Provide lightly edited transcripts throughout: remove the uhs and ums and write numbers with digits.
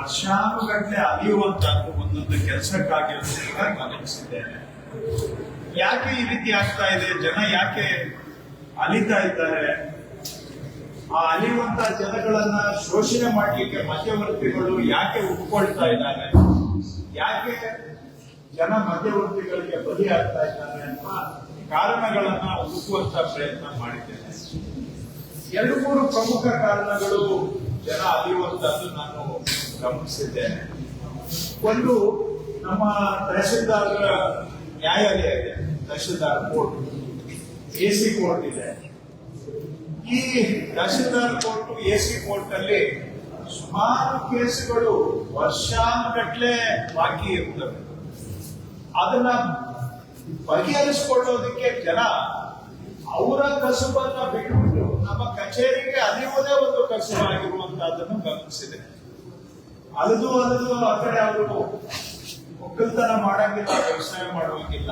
ವರ್ಷಾನುಗಟ್ಟಲೆ ಅಲಿಯುವಂತಹದ್ದು ಒಂದೊಂದು ಕೆಲಸಕ್ಕಾಗಿರೋದು ಈಗ ಗಮನಿಸಿದ್ದೇನೆ. ಯಾಕೆ ಈ ರೀತಿ ಆಗ್ತಾ ಇದೆ? ಜನ ಯಾಕೆ ಅಲಿತಾ ಇದ್ದಾರೆ? ಆ ಅಲಿಯುವಂತ ಜನಗಳನ್ನ ಶೋಷಣೆ ಮಾಡಲಿಕ್ಕೆ ಮಧ್ಯವರ್ತಿಗಳು ಯಾಕೆ ಒಪ್ಕೊಳ್ತಾ ಇದ್ದಾರೆ? ಯಾಕೆ ಜನ ಮಧ್ಯವರ್ತಿಗಳಿಗೆ ಬಲಿ ಆಗ್ತಾ ಇದ್ದಾರೆ ಅಂತ ಕಾರಣಗಳನ್ನ ಹುಡುಕುವಂತ ಪ್ರಯತ್ನ ಮಾಡಿದ್ದೇನೆ. 2-3 ಪ್ರಮುಖ ಕಾರಣಗಳು ಜನ ಅಲಿಯುವಂತದ್ದು ನಾನು ಗಮನಿಸಿದ್ದೇನೆ. ಒಂದು, ನಮ್ಮ ತಹಶೀಲ್ದಾರರ ನ್ಯಾಯಾಲಯ ಇದೆ, ತಹಶೀಲ್ದಾರ್ ಕೋರ್ಟ್, AC ಕೋರ್ಟ್ ಇದೆ. ಈ ತಹಶೀಲ್ದಾರ್ ಕೋರ್ಟ್, AC ಕೋರ್ಟ್ ಅಲ್ಲಿ ಸುಮಾರು ಕೇಸುಗಳು ವರ್ಷಾನುಗಟ್ಟಲೆ ಬಾಕಿ ಇರ್ತವೆ. ಅದನ್ನ ಬಗೆಹರಿಸಿಕೊಳ್ಳೋದಕ್ಕೆ ಜನ ಅವರ ಕಸುಬನ್ನ ಬಿಟ್ಟುಬಿಟ್ಟು ನಮ್ಮ ಕಚೇರಿಗೆ ಅಲಿಯುವುದೇ ಒಂದು ಕಸುಬಾಗಿರುವಂತಹದನ್ನು ಗಮನಿಸಿದೆ. ಅಲ್ಲದು ಆ ಕಡೆ ಅವರು ಒಕ್ಕಲ್ತನ ಮಾಡಂಗಿಲ್ಲ, ವ್ಯವಸಾಯ ಮಾಡುವಂಗಿಲ್ಲ.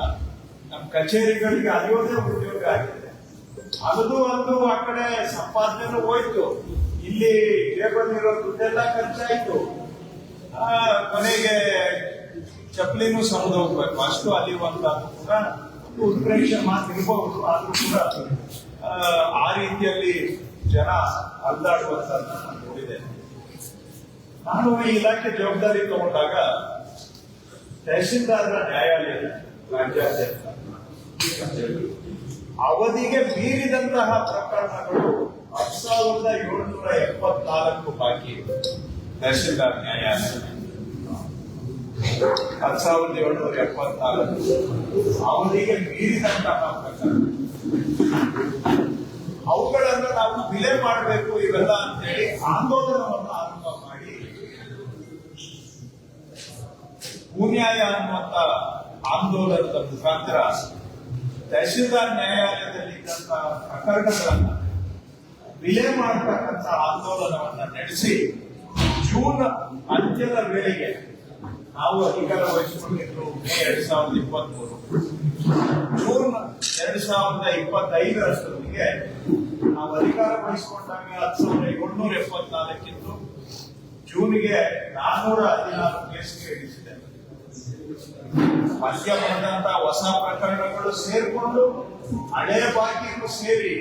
ನಮ್ಮ ಕಚೇರಿಗಳಿಗೆ ಅಲಿಯೋದೇ ಉದ್ಯೋಗ ಆಗಿದೆ. ಅಲ್ಲದು ಆ ಕಡೆ ಸಂಪಾದನೆ ಹೋಯ್ತು, ಇಲ್ಲಿ ಟೇಬಲ್ಲಿರೋ ದುಡ್ಡೆಲ್ಲ ಖರ್ಚಾಯ್ತು, ಕೊನೆಗೆ ಚಪ್ಪಲಿನೂ ಸರಿದು ಹೋಗ್ಬೇಕು. ಅಷ್ಟು ಅಲಿಯುವಂತಹದ್ದು ಕೂಡ ಉತ್ಪ್ರೇಕ್ಷೆ ಮಾತಿರ್ಬಹುದು. ಆದ್ರೂ ಕೂಡ ಆ ರೀತಿಯಲ್ಲಿ ಜನ ಅಲ್ದಾಡುವಂತಹದ್ದು ನಾನು ನೋಡಿದ್ದೇನೆ. ನಾನು ಈ ಇಲಾಖೆ ಜವಾಬ್ದಾರಿ ತಗೊಂಡಾಗ ತಹಶೀಲ್ದಾರರ ನ್ಯಾಯಾಲಯ ರಾಜ್ಯಾದ್ಯಂತ ಅವಧಿಗೆ ಮೀರಿದಂತಹ ಪ್ರಕರಣಗಳು 10,774 ಬಾಕಿ ತಹಶೀಲ್ದಾರ್ ನ್ಯಾಯಾಲಯ 10,774 ಅವಧಿಗೆ ಮೀರಿದಂತಹ ಪ್ರಕರಣ. ಅವುಗಳನ್ನು ನಾವು ವಿಲೆ ಮಾಡಬೇಕು ಇವೆಲ್ಲ ಅಂತೇಳಿ ಆಂದೋಲನವನ್ನು ಆರಂಭ ಮಾಡಿ ಭೂನ್ಯಾಯ ಅನ್ನುವಂತ ಆಂದೋಲನದ ಮುಖಾಂತರ ತಹಶೀಲ್ದಾರ್ ನ್ಯಾಯಾಲಯದಲ್ಲಿ ಇದ್ದಂತಹ ಪ್ರಕರಣಗಳನ್ನ ವಿಲೆ ಮಾಡತಕ್ಕಂಥ ಆಂದೋಲನವನ್ನ ನಡೆಸಿ ಜೂನ್ ಅಂತ್ಯದ ವೇಳೆಗೆ ನಾವು ಅಧಿಕಾರ ವಹಿಸಿಕೊಂಡಿದ್ದು ಮೇ 2023, ಜೂನ್ 2025 ನಾವು ಅಧಿಕಾರ ವಹಿಸಿಕೊಂಡಾಗ 10,774 ಇತ್ತು. ಜೂನ್ಗೆ 416 ಕೇಸ್ಗೆ ಇಳಿಸಿದೆ. ಮಧ್ಯ ಬಂದಂತಹ ಹೊಸ ಪ್ರಕರಣಗಳು ಸೇರಿಕೊಂಡು ಹಳೆಯ ಬಾಕಿಗೂ ಸೇರಿ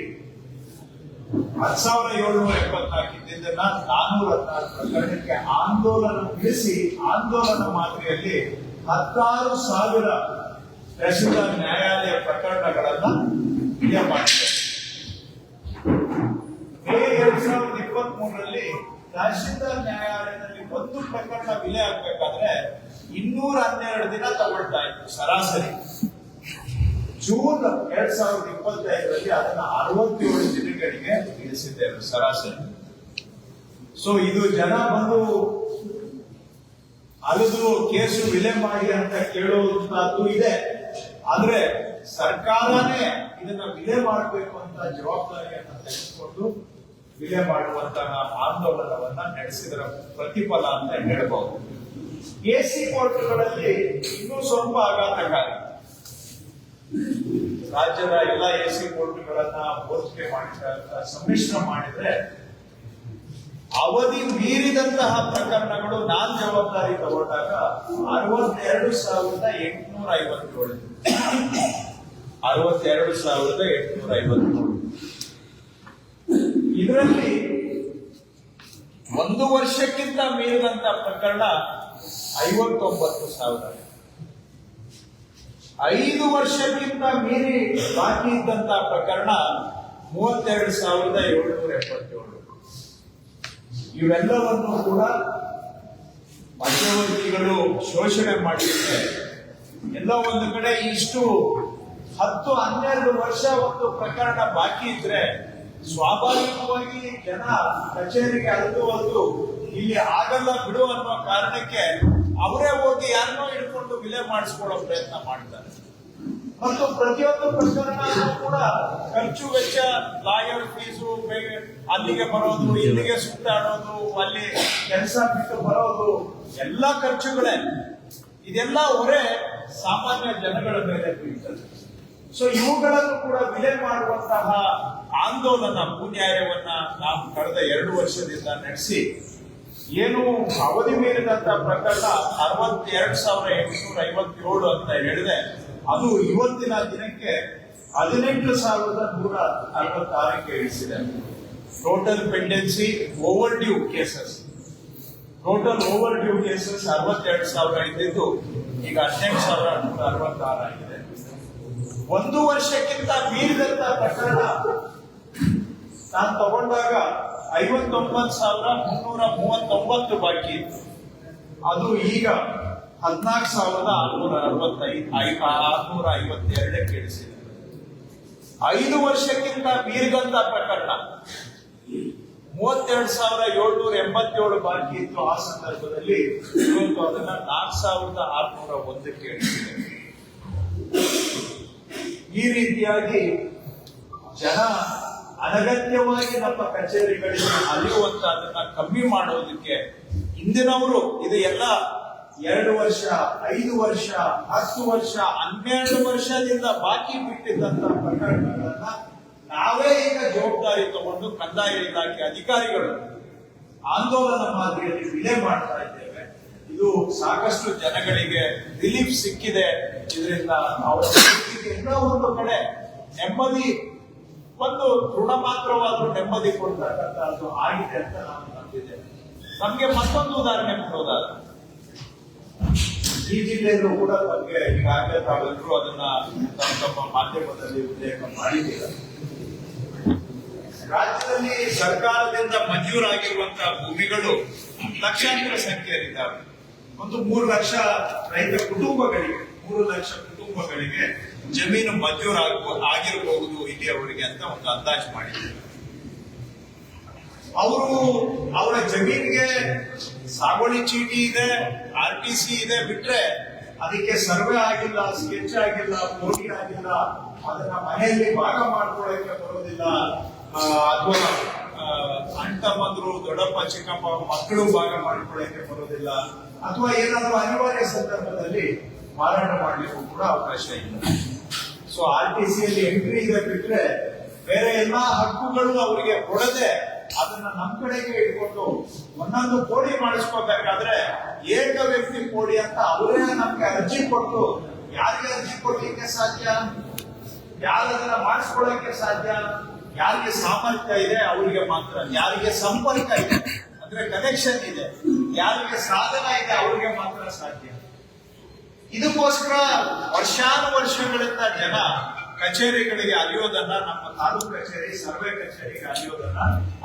10,774 ಇದ್ದಿದ್ದನ್ನ 416 ಪ್ರಕರಣಕ್ಕೆ ಆಂದೋಲನ ತಿಳಿಸಿ ಆಂದೋಲನ ಮಾದರಿಯಲ್ಲಿ 16,000 ತಹಶೀಲ್ದಾರ್ ನ್ಯಾಯಾಲಯ ಪ್ರಕರಣಗಳನ್ನ ವಿಲೆ ಮಾಡಿದೆ. ಮೇ 2023 ತಹಶೀಲ್ದಾರ್ ನ್ಯಾಯಾಲಯದಲ್ಲಿ ಒಂದು ಪ್ರಕರಣ ವಿಲೆ ಆಗ್ಬೇಕಾದ್ರೆ 212 ದಿನ ತಗೊಳ್ತಾ ಇತ್ತು ಸರಾಸರಿ. ಜೂನ್ 2025 ಅದನ್ನ 67 ದಿನಗಳಿಗೆ ಇಳಿಸಿದ್ದೇವೆ ಸರಾಸರಿ. ಸೊ ಇದು ಜನ ಬಂದು ಅಲ್ಲದು ಕೇಸು ವಿಲೆ ಮಾಡಿ ಅಂತ ಕೇಳುವಂತಹದ್ದು ಇದೆ. ಆದ್ರೆ ಸರ್ಕಾರನೇ ಇದನ್ನ ವಿಲೆ ಮಾಡಬೇಕು ಅಂತ ಜವಾಬ್ದಾರಿಯನ್ನ ತೆಗೆದುಕೊಂಡು ವಿಲೆ ಮಾಡುವಂತಹ ಆಂದೋಲನವನ್ನ ನಡೆಸಿದರ ಪ್ರತಿಫಲ ಅಂತ ಹೇಳಬಹುದು. AC ಕೋರ್ಟ್ಗಳಲ್ಲಿ ಇನ್ನೂ ಸ್ವಲ್ಪ ಆಘಾತಕಾರಿ. ರಾಜ್ಯದ ಎಲ್ಲ AC ಕೋರ್ಟ್ಗಳನ್ನ ಹೋಲಿಕೆ ಮಾಡಿದ ಸಮ್ಮಿಶ್ರ ಮಾಡಿದ್ರೆ ಅವಧಿ ಮೀರಿದಂತಹ ಪ್ರಕರಣಗಳು ನಾನ್ ಜವಾಬ್ದಾರಿ ತಗೊಂಡಾಗ 62,857 62,857. ಇದರಲ್ಲಿ 1 ವರ್ಷಕ್ಕಿಂತ ಮೀರಿದಂತ ಪ್ರಕರಣ 59,000. 5 ವರ್ಷಕ್ಕಿಂತ ಮೀರಿ ಬಾಕಿ ಇದ್ದಂತಹ ಪ್ರಕರಣ 32,777. ಇವೆಲ್ಲವನ್ನು ಕೂಡ ಮಧ್ಯವರ್ತಿಗಳು ಶೋಷಣೆ ಮಾಡಿದ್ರೆ ಎಲ್ಲ ಒಂದು ಕಡೆ ಇಷ್ಟು 10-12 ವರ್ಷ ಒಂದು ಪ್ರಕರಣ ಬಾಕಿ ಇದ್ರೆ ಸ್ವಾಭಾವಿಕವಾಗಿ ಜನ ಕಚೇರಿಗೆ ಅಳೆದು ಇಲ್ಲಿ ಆಗಲ್ಲ ಬಿಡು ಅನ್ನೋ ಕಾರಣಕ್ಕೆ ಅವರೇ ಹೋಗಿ ಯಾರನ್ನೋ ಹಿಡ್ಕೊಂಡು ವಿಲೆ ಮಾಡಿಸ್ಕೊಳ್ಳೋ ಪ್ರಯತ್ನ ಮಾಡ್ತಾರೆ. ಮತ್ತು ಪ್ರತಿಯೊಂದು ಪ್ರಕರಣ ಕೂಡ ಖರ್ಚು ವೆಚ್ಚ, ಲಾಯರ್ ಫೀಸು, ಅಲ್ಲಿಗೆ ಬರೋದು, ಇಲ್ಲಿಗೆ ಸುತ್ತಾಡೋದು, ಅಲ್ಲಿ ಕೆಲಸ ಬಿಟ್ಟು ಬರೋದು ಎಲ್ಲ ಖರ್ಚುಗಳೇ. ಇದೆಲ್ಲ ಹೊರೆ ಸಾಮಾನ್ಯ ಜನಗಳ ಮೇಲೆ ಬೀಳ್ತದೆ. ಸೊ ಇವುಗಳನ್ನು ಕೂಡ ವಿಲೆ ಮಾಡುವಂತಹ ಆಂದೋಲನ ಭೂನ್ಯಾಯವನ್ನ ನಾವು ಕಳೆದ 2 ವರ್ಷದಿಂದ ನಡೆಸಿ ಏನು ಅವಧಿ ಮೀರಿದಂತ ಪ್ರಕರಣ 62,857 ಅಂತ ಹೇಳಿದೆ. ಅದು ಇವತ್ತಿನ ದಿನಕ್ಕೆ 18,166ಕ್ಕೆ ಇಳಿಸಿದೆ. Total pendency overdue cases 62,000 ಇದ್ದಿದ್ದು ಈಗ 18,166 ಆಗಿದೆ. 1 ವರ್ಷಕ್ಕಿಂತ ಮೀರಿದಂತ ಪ್ರಕರಣ ನಾನು ತಗೊಂಡಾಗ 59,339 ಬಾಕಿ ಇತ್ತು. ಅದು ಈಗ 14,652ಕ್ಕೆ ಇಳಿಸಿದೆ. 5 ವರ್ಷಕ್ಕಿಂತ ಮೀರಿದಂತ ಪ್ರಕರಣ 32,787 ಬಾಕಿ ಇತ್ತು. ಆ ಸಂದರ್ಭದಲ್ಲಿ ಇವತ್ತು ಅದನ್ನ 4,601ಕ್ಕೆ ಇಳಿಸಿದೆ. ಈ ರೀತಿಯಾಗಿ ಜನ ಅನಗತ್ಯವಾಗಿ ನಮ್ಮ ಕಚೇರಿಗಳಿಗೆ ಅಲಿಯುವಂತ ಅದನ್ನ ಕಮ್ಮಿ ಮಾಡೋದಕ್ಕೆ ಹಿಂದಿನವರು ಇದು ಎಲ್ಲ 2 ವರ್ಷ, 5 ವರ್ಷ, 10 ವರ್ಷ, 12 ವರ್ಷದಿಂದ ಬಾಕಿ ಬಿಟ್ಟಿದ್ದಂತ ಪ್ರಕರಣಗಳನ್ನ ನಾವೇ ಈಗ ಜವಾಬ್ದಾರಿ ತಗೊಂಡು ಕಂದಾಯ ಇಲಾಖೆ ಅಧಿಕಾರಿಗಳು ಆಂದೋಲನ ಮಾದರಿಯಲ್ಲಿ ವಿಲೆ ಮಾಡ್ತಾ ಇದ್ದೇವೆ. ಇದು ಸಾಕಷ್ಟು ಜನಗಳಿಗೆ ರಿಲೀಫ್ ಸಿಕ್ಕಿದೆ. ಇದರಿಂದ ಅವರ ಎಲ್ಲ ಒಂದು ಕಡೆ ನೆಮ್ಮದಿ, ಒಂದು ಋಣ ಮಾತ್ರವಾದ್ರೂ ನೆಮ್ಮದಿ ಕೊಡ್ತಕ್ಕಂಥದ್ದು ಆಗಿದೆ ಅಂತ ನಾನು ನಂಬಿದ್ದೇನೆ. ನಮ್ಗೆ ಮತ್ತೊಂದು ಉದಾಹರಣೆ ಕೊಡೋದಾದ್ರೆ ಈ ಜಿಲ್ಲೆಯಲ್ಲೂ ಕೂಡ ಬಗ್ಗೆ ಈಗಾಗಲೇ ತಾವೆಲ್ಲರೂ ಅದನ್ನ ತಮ್ಮ ಮಾಧ್ಯಮದಲ್ಲಿ ಉಲ್ಲೇಖ ಮಾಡಿದ್ದೀರ. ರಾಜ್ಯದಲ್ಲಿ ಸರ್ಕಾರದಿಂದ ಮಂಜೂರಾಗಿರುವಂತಹ ಭೂಮಿಗಳು ಲಕ್ಷಾಂತರ ಸಂಖ್ಯೆಯಲ್ಲಿದ್ದಾವೆ. ಒಂದು 3 ಲಕ್ಷ ರೈತ ಕುಟುಂಬಗಳಿಗೆ 3 ಲಕ್ಷ ಕುಟುಂಬಗಳಿಗೆ ಜಮೀನು ಆಗಿರಬಹುದು ಇಲ್ಲಿಯವರೆಗೆ ಅಂತ ಒಂದು ಅಂದಾಜು ಮಾಡಿದ್ದಾರೆ. ಅವರ ಜಮೀನಿಗೆ ಸಾಗುವಳಿ ಚೀಟಿ ಇದೆ, RTC ಇದೆ, ಬಿಟ್ರೆ ಅದಕ್ಕೆ ಸರ್ವೆ ಆಗಿಲ್ಲ, ಸ್ಕೆಚ್ ಆಗಿಲ್ಲ, ಕೋಟಿ ಆಗಿಲ್ಲ, ಅದನ್ನ ಮನೆಯಲ್ಲಿ ಭಾಗ ಮಾಡ್ಕೊಳ್ಳಕ್ಕೆ ಬರೋದಿಲ್ಲ, ಅಥವಾ ಅಣ್ತಮ್ಮಂದ್ರು, ದೊಡ್ಡಪ್ಪ, ಚಿಕ್ಕಪ್ಪ ಮಕ್ಕಳು ಭಾಗ ಮಾಡ್ಕೊಳ್ಳಕ್ಕೆ ಬರೋದಿಲ್ಲ, ಅಥವಾ ಏನಾದ್ರೂ ಅನಿವಾರ್ಯ ಸಂದರ್ಭದಲ್ಲಿ ಮಾರಾಟ ಮಾಡ್ಲಿಕ್ಕೂ ಕೂಡ ಅವಕಾಶ ಇಲ್ಲ. ಸೊ RTCಯಲ್ಲಿ ಎಂಟ್ರಿ ಇದೆ ಬಿಟ್ರೆ ಬೇರೆ ಎಲ್ಲಾ ಹಕ್ಕುಗಳು ಅವರಿಗೆ ಕೊಡದೆ ಅದನ್ನ ನಮ್ಮ ಕಡೆಗೆ ಇಟ್ಕೊಂಡು ಒಂದೊಂದು ಕೋಡಿ ಮಾಡಿಸ್ಕೋಬೇಕಾದ್ರೆ ಏಕ ವ್ಯಕ್ತಿ ಕೋಡಿ ಅಂತ ಅವರೇ ನಮ್ಗೆ ಅರ್ಜಿ ಕೊಟ್ಟು, ಯಾರಿಗೆ ಅರ್ಜಿ ಕೊಡ್ಲಿಕ್ಕೆ ಸಾಧ್ಯ, ಯಾರದನ್ನ ಮಾಡಿಸ್ಕೊಳ್ಳಕ್ಕೆ ಸಾಧ್ಯ, ಯಾರಿಗೆ ಸಾಮರ್ಥ್ಯ ಇದೆ ಅವರಿಗೆ ಮಾತ್ರ, ಯಾರಿಗೆ ಸಂಪರ್ಕ ಇದೆ ಅಂದ್ರೆ ಕನೆಕ್ಷನ್ ಇದೆ, ಯಾರಿಗೆ ಸಾಧನ ಇದೆ ಅವರಿಗೆ ಮಾತ್ರ ಸಾಧ್ಯ. ಇದಕ್ಕೋಸ್ಕರ ವರ್ಷಾನುವರ್ಷಗಳಿಂದ ಜನ ಕಚೇರಿಗಳಿಗೆ ಅಲಿಯೋದನ್ನ, ನಮ್ಮ ತಾಲೂಕು ಕಚೇರಿ, ಸರ್ವೆ ಕಚೇರಿಗೆ ಅಲಿಯೋದನ್ನ,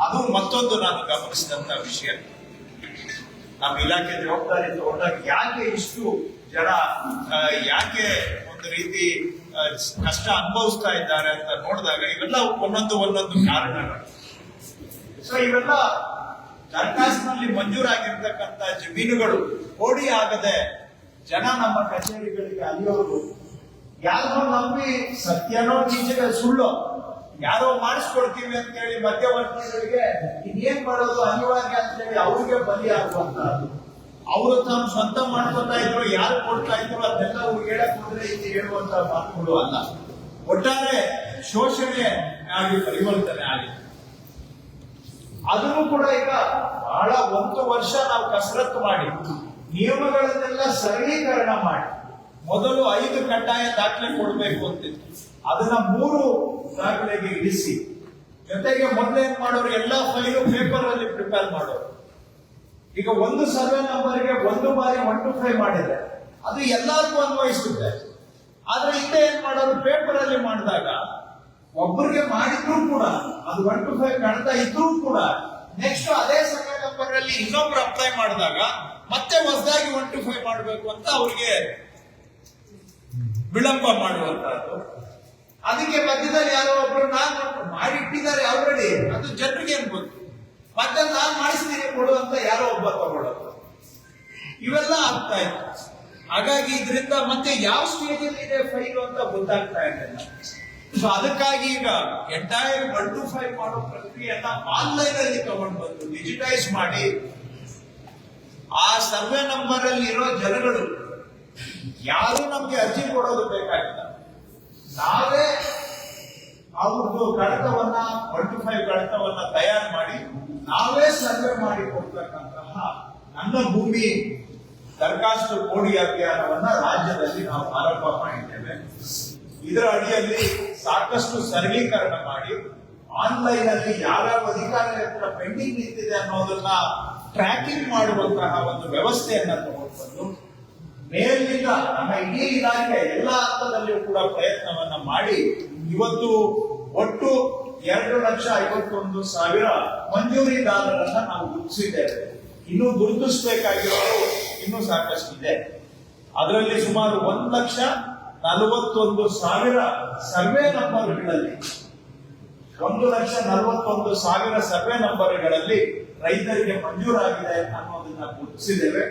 ಅದು ಮತ್ತೊಂದು ನಾನು ಗಮನಿಸಿದಂತ ವಿಷಯ. ನಮ್ಮ ಇಲಾಖೆ ಜವಾಬ್ದಾರಿ ತಗೊಂಡಾಗ ಯಾಕೆ ಇಷ್ಟು ಜನ ಯಾಕೆ ಒಂದು ರೀತಿ ಕಷ್ಟ ಅನುಭವಿಸ್ತಾ ಇದ್ದಾರೆ ಅಂತ ನೋಡಿದಾಗ ಇವೆಲ್ಲ ಒಂದೊಂದು ಕಾರಣಗಳು. ಸೊ ಇವೆಲ್ಲ ದರ್ಖಾಸ್ತಿನಲ್ಲಿ ಮಂಜೂರಾಗಿರ್ತಕ್ಕಂಥ ಜಮೀನುಗಳು ಕೋಡಿ ಆಗದೆ ಜನ ನಮ್ಮ ಕಚೇರಿಗಳಿಗೆ ಅಲಿಯೋರು ಯಾರೋ ನಂಬಿ, ಸತ್ಯನೋ ನಿಜ ಸುಳ್ಳು, ಯಾರೋ ಮಾಡಿಸ್ಕೊಡ್ತೀವಿ ಅಂತ ಹೇಳಿ ಮಧ್ಯವರ್ತಿಗಳಿಗೆ ಇನ್ನೇನ್ ಮಾಡೋದು ಅನಿವಾರ್ಯ ಅಂತ ಹೇಳಿ ಅವ್ರಿಗೆ ಬಲಿಯಾಗುವಂತಹದ್ದು. ಅವರು ತಾವು ಸ್ವಂತ ಮಾಡ್ಕೊತಾ ಇದ್ರು, ಯಾರು ಕೊಡ್ತಾ ಇದ್ರು ಅದೆಲ್ಲ ಅವ್ರಿಗೆ ಹೇಳಕ್ ಹೋದ್ರೆ ಇಲ್ಲಿ ಹೇಳುವಂತ ಮಾತುಗಳು ಅಲ್ಲ. ಒಟ್ಟಾರೆ ಶೋಷಣೆ ಆಗಿ ಪರಿವರ್ತನೆ ಆಗಿದೆ. ಅದನ್ನು ಕೂಡ ಈಗ ಬಹಳ 1 ವರ್ಷ ನಾವು ಕಸರತ್ತು ಮಾಡಿ ನಿಯಮಗಳನ್ನೆಲ್ಲ ಸರಳೀಕರಣ ಮಾಡಿ, ಮೊದಲು 5 ಕಡ್ಡಾಯ ದಾಖಲೆ ಕೊಡಬೇಕು ಅಂತಿತ್ತು, ಅದನ್ನ 3 ದಾಖಲೆಗೆ ಇಳಿಸಿ, ಜೊತೆಗೆ ಮೊದಲೇನ್ ಮಾಡೋರು ಎಲ್ಲ ಫೈಲು ಪೇಪರ್ ಅಲ್ಲಿ ಪ್ರಿಪೇರ್ ಮಾಡೋರು. ಈಗ 1 ಸರ್ವೆ ನಂಬರ್ಗೆ 1 ಬಾರಿ 1 to 5 ಮಾಡಿದ್ರೆ ಅದು ಎಲ್ಲರಿಗೂ ಅನ್ವಯಿಸುತ್ತೆ. ಆದ್ರೆ ಹಿಂದೆ ಏನ್ ಮಾಡೋರು, ಪೇಪರ್ ಅಲ್ಲಿ ಮಾಡಿದಾಗ ಒಬ್ಬರಿಗೆ ಮಾಡಿದ್ರು ಕೂಡ ಅದು 1 to 5 ಕಾಣ್ತಾ ಇದ್ರೂ ಕೂಡ ನೆಕ್ಸ್ಟ್ ಅದೇ ಸರ್ವೆ ನಂಬರ್ ಅಲ್ಲಿ ಇನ್ನೊಬ್ರು ಅಪ್ಲೈ ಮಾಡಿದಾಗ ಮತ್ತೆ ಹೊಸದಾಗಿ 1 to 5 ಮಾಡಬೇಕು ಅಂತ ಅವ್ರಿಗೆ ವಿಳಂಬ ಮಾಡುವಂತಹದ್ದು. ಅದಕ್ಕೆ ಮಧ್ಯದಲ್ಲಿ ಯಾರೋ ಒಬ್ರು ನಾನು ಮಾಡಿಟ್ಟಿದ್ದಾರೆ ಆಲ್ರೆಡಿ, ಅದು ಜನರಿಗೆ ಏನ್ ಗೊತ್ತು, ಮತ್ತೆ ನಾನು ಮಾಡಿಸ್ತೀನಿ ಕೊಡುವಂತ ಯಾರೋ ಒಬ್ಬ ತಗೊಳ್ಳೋದು, ಇವೆಲ್ಲ ಆಗ್ತಾ ಇತ್ತು. ಹಾಗಾಗಿ ಇದರಿಂದ ಮತ್ತೆ ಯಾವ ಸ್ಟೇಜ್ ಅಲ್ಲಿ ಇದೆ ಫೈಲ್ ಅಂತ ಗೊತ್ತಾಗ್ತಾ ಇರಲಿಲ್ಲ. ಸೊ ಅದಕ್ಕಾಗಿ ಈಗ ಎಂಟೈರ್ 1 to 5 ಮಾಡೋ ಪ್ರಕ್ರಿಯೆಯನ್ನ ಆನ್ಲೈನ್ ಅಲ್ಲಿ ತಗೊಂಡು ಬಂದು ಡಿಜಿಟೈಸ್ ಮಾಡಿ, ಆ ಸರ್ವೆ ನಂಬರ್ ಅಲ್ಲಿ ಇರೋ ಜನಗಳು ಯಾರು ನಮ್ಗೆ ಅರ್ಜಿ ಕೊಡೋದು ಬೇಕಾಗಿಲ್ಲ, ನಾವೇ ಅವ್ರದ್ದು ಕಡತವನ್ನ 1 to 5 ಕಡತವನ್ನ ತಯಾರು ಮಾಡಿ ನಾವೇ ಸರ್ವೆ ಮಾಡಿ ಕೊಡ್ತಕ್ಕಂತಹ ನನ್ನ ಭೂಮಿ ದರಖಾಸ್ತು ಕೋಡಿ ಅಭಿಯಾನವನ್ನ ರಾಜ್ಯದಲ್ಲಿ ನಾವು ಆರಂಭ ಮಾಡಿದ್ದೇವೆ. ಇದರ ಅಡಿಯಲ್ಲಿ ಸಾಕಷ್ಟು ಸರಳೀಕರಣ ಮಾಡಿ ಆನ್ಲೈನ್ ಅಲ್ಲಿ ಯಾವ್ಯಾವ ಅಧಿಕಾರಿಗಳ ಹತ್ರ ಪೆಂಡಿಂಗ್ ನಿಂತಿದೆ ಅನ್ನೋದನ್ನ ಟ್ರ್ಯಾಕಿಂಗ್ ಮಾಡುವಂತಹ ಒಂದು ವ್ಯವಸ್ಥೆಯನ್ನ ತಗೊಂಡ್ಬಂದು ಮೇಲಿನಿಂದ ನಮ್ಮ ಇಡೀ ಇಲಾಖೆ ಎಲ್ಲಾ ಹಂತದಲ್ಲಿಯೂ ಕೂಡ ಪ್ರಯತ್ನವನ್ನ ಮಾಡಿ ಇವತ್ತು ಒಟ್ಟು 2,51,000 ಮಂಜೂರಿದಾರರನ್ನ ನಾವು ಗುರುತಿಸಿದ್ದೇವೆ. ಇನ್ನು ಗುರುತಿಸಬೇಕಾಗಿರೋರು ಇನ್ನೂ ಸಾಕಷ್ಟಿದೆ. ಅದರಲ್ಲಿ ಸುಮಾರು 1,41,000 ಸರ್ವೆ ನಂಬರ್ಗಳಲ್ಲಿ 1,41,000 ಸರ್ವೆ ನಂಬರ್ಗಳಲ್ಲಿ ರೈತರಿಗೆ ಮಂಜೂರಾಗಿದೆ ಅನ್ನೋದನ್ನ ಗುರುತಿಸಿದ್ದೇವೆ.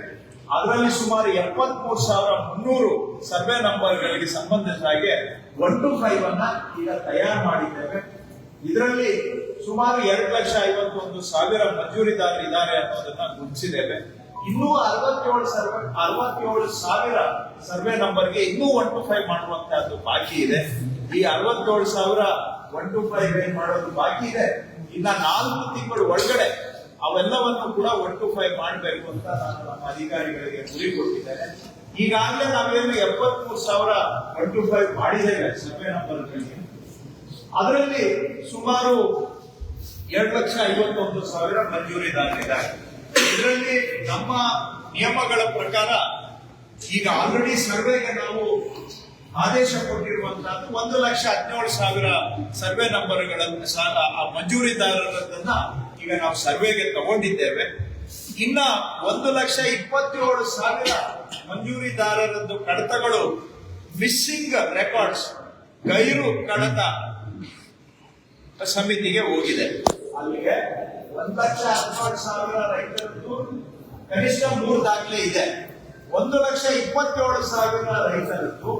ಅದರಲ್ಲಿ ಸುಮಾರು 73,300 ಸರ್ವೆ ನಂಬರ್ಗಳಿಗೆ ಸಂಬಂಧಿಸಿದ ಹಾಗೆ 1 to 5 ಅನ್ನ ಈಗ ತಯಾರು ಮಾಡಿದ್ದೇವೆ. ಇದರಲ್ಲಿ ಸುಮಾರು 2,51,000 ಮಂಜೂರಿದಾರರು ಇದ್ದಾರೆ ಅನ್ನೋದನ್ನ ಗುರುತಿಸಿದ್ದೇವೆ. ಇನ್ನೂ 67,000 ಸರ್ವೆ ನಂಬರ್ಗೆ ಇನ್ನೂ 1 to 5 ಮಾಡುವಂತಹದ್ದು ಬಾಕಿ ಇದೆ. ಈ 67,000 1 to 5 ಏನ್ ಮಾಡೋದು ಬಾಕಿ ಇದೆ. ಇನ್ನ 4 ತಿಂಗಳು ಒಳಗಡೆ ಅವೆಲ್ಲವನ್ನು ಕೂಡ 1 to 5 ಮಾಡಬೇಕು ಅಂತ ನಾನು ನಮ್ಮ ಅಧಿಕಾರಿಗಳಿಗೆ ಗುರಿ ಕೊಟ್ಟಿದ್ದೇನೆ. ಈಗಾಗಲೇ ನಾವೇನು 73,000 1 to 5 ಮಾಡಿದ್ದೇವೆ ಸರ್ವೆ ನಂಬರ್ಗಳಿಗೆ. ಅದರಲ್ಲಿ ಸುಮಾರು 2,51,000 ಮಂಜೂರಿದಾರರಿದ್ದಾರೆ. ಇದರಲ್ಲಿ ನಮ್ಮ ನಿಯಮಗಳ ಪ್ರಕಾರ ಈಗ ಆಲ್ರೆಡಿ ಸರ್ವೆಗೆ ನಾವು ಆದೇಶ ಕೊಟ್ಟಿರುವಂತಹದ್ದು 1,17,000 ಸರ್ವೆ ನಂಬರ್ಗಳನ್ನು ಮಂಜೂರಿದಾರರನ್ನ ಈಗ ನಾವು ಸರ್ವೆಗೆ ತಗೊಂಡಿದ್ದೇವೆ. ಇನ್ನ 1,27,000 ಮಂಜೂರಿದಾರರದ್ದು ಕಡತಗಳು ಮಿಸ್ಸಿಂಗ್ ರೆಕಾರ್ಡ್ಸ್ ಗೈರು ಕಡತ ಸಮಿತಿಗೆ ಹೋಗಿದೆ. ಅಲ್ಲಿಗೆ 1,17,000 ರೈತರದ್ದು ಕನಿಷ್ಠ 3 ದಾಖಲೆ ಇದೆ. 1,27,000 ರೈತರದ್ದು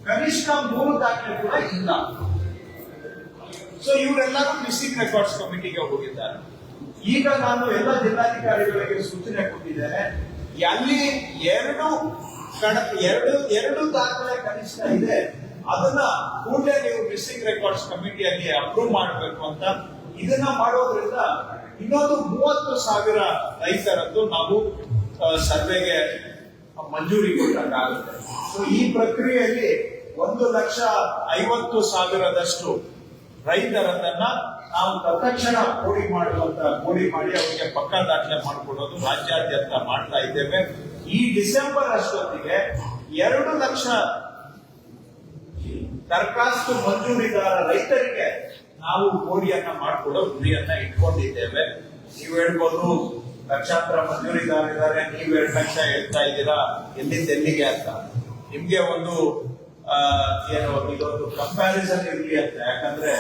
ಕನಿಷ್ಠ 3 ದಾಖಲೆ ಕೂಡ ಇಲ್ಲ. ಸೊ ಇವರೆಲ್ಲರೂ ಮಿಸ್ಸಿಂಗ್ ರೆಕಾರ್ಡ್ಸ್ ಕಮಿಟಿಗೆ ಹೋಗಿದ್ದಾರೆ. ಈಗ ನಾನು ಎಲ್ಲ ಜಿಲ್ಲಾಧಿಕಾರಿಗಳಿಗೆ ಸೂಚನೆ ಕೊಟ್ಟಿದ್ದೇನೆ, ಅಲ್ಲಿ 2 ದಾಖಲೆ ಕನಿಷ್ಠ ಇದೆ, ಅದನ್ನ ಕೂಡಲೇ ನೀವು ಮಿಸ್ಸಿಂಗ್ ರೆಕಾರ್ಡ್ಸ್ ಕಮಿಟಿಯಲ್ಲಿ ಅಪ್ರೂವ್ ಮಾಡಬೇಕು ಅಂತ. ಇದನ್ನ ಮಾಡೋದ್ರಿಂದ ಇನ್ನೊಂದು 30,000 ರೈತರದ್ದು ನಾವು ಸರ್ವೆಗೆ ಮಂಜೂರಿ ಕೊಟ್ಟಂಗಾಗುತ್ತೆ. ಸೊ ಈ ಪ್ರಕ್ರಿಯೆಯಲ್ಲಿ 1,50,000 ರೈತರನ್ನ ನಾವು ತತ್ಕ್ಷಣ ಕೋಡಿ ಮಾಡಿ ಅವರಿಗೆ ಪಕ್ಕಾ ದಾಖಲೆ ಮಾಡಿಕೊಡೋದು ರಾಜ್ಯಾದ್ಯಂತ ಮಾಡ್ತಾ ಇದ್ದೇವೆ. ಈ ಡಿಸೆಂಬರ್ ಅಷ್ಟೊತ್ತಿಗೆ 2 ಲಕ್ಷ ದರಖಾಸ್ತು ಮಂಜೂರಿದಾರ ರೈತರಿಗೆ ನಾವು ಕೋಡಿಯನ್ನ ಮಾಡಿಕೊಡೋ ಗುರಿಯನ್ನ ಇಟ್ಕೊಂಡಿದ್ದೇವೆ. ನೀವು ಹೇಳ್ಬೋದು ಲಕ್ಷಾಂತರ ಮಂಜೂರಿದಾರರಿದ್ದಾರೆ, ನೀವು 2 ಲಕ್ಷ ಹೇಳ್ತಾ ಇದ್ದೀರಾ, ಎಲ್ಲಿಂದ ಎಲ್ಲಿಗೆ ಅಂತ. ನಿಮ್ಗೆ ಒಂದು ಇದೊಂದು ಕಂಪ್ಯಾರಿಸನ್ ಇರಲಿ ಅಂತ. ಯಾಕಂದ್ರೆ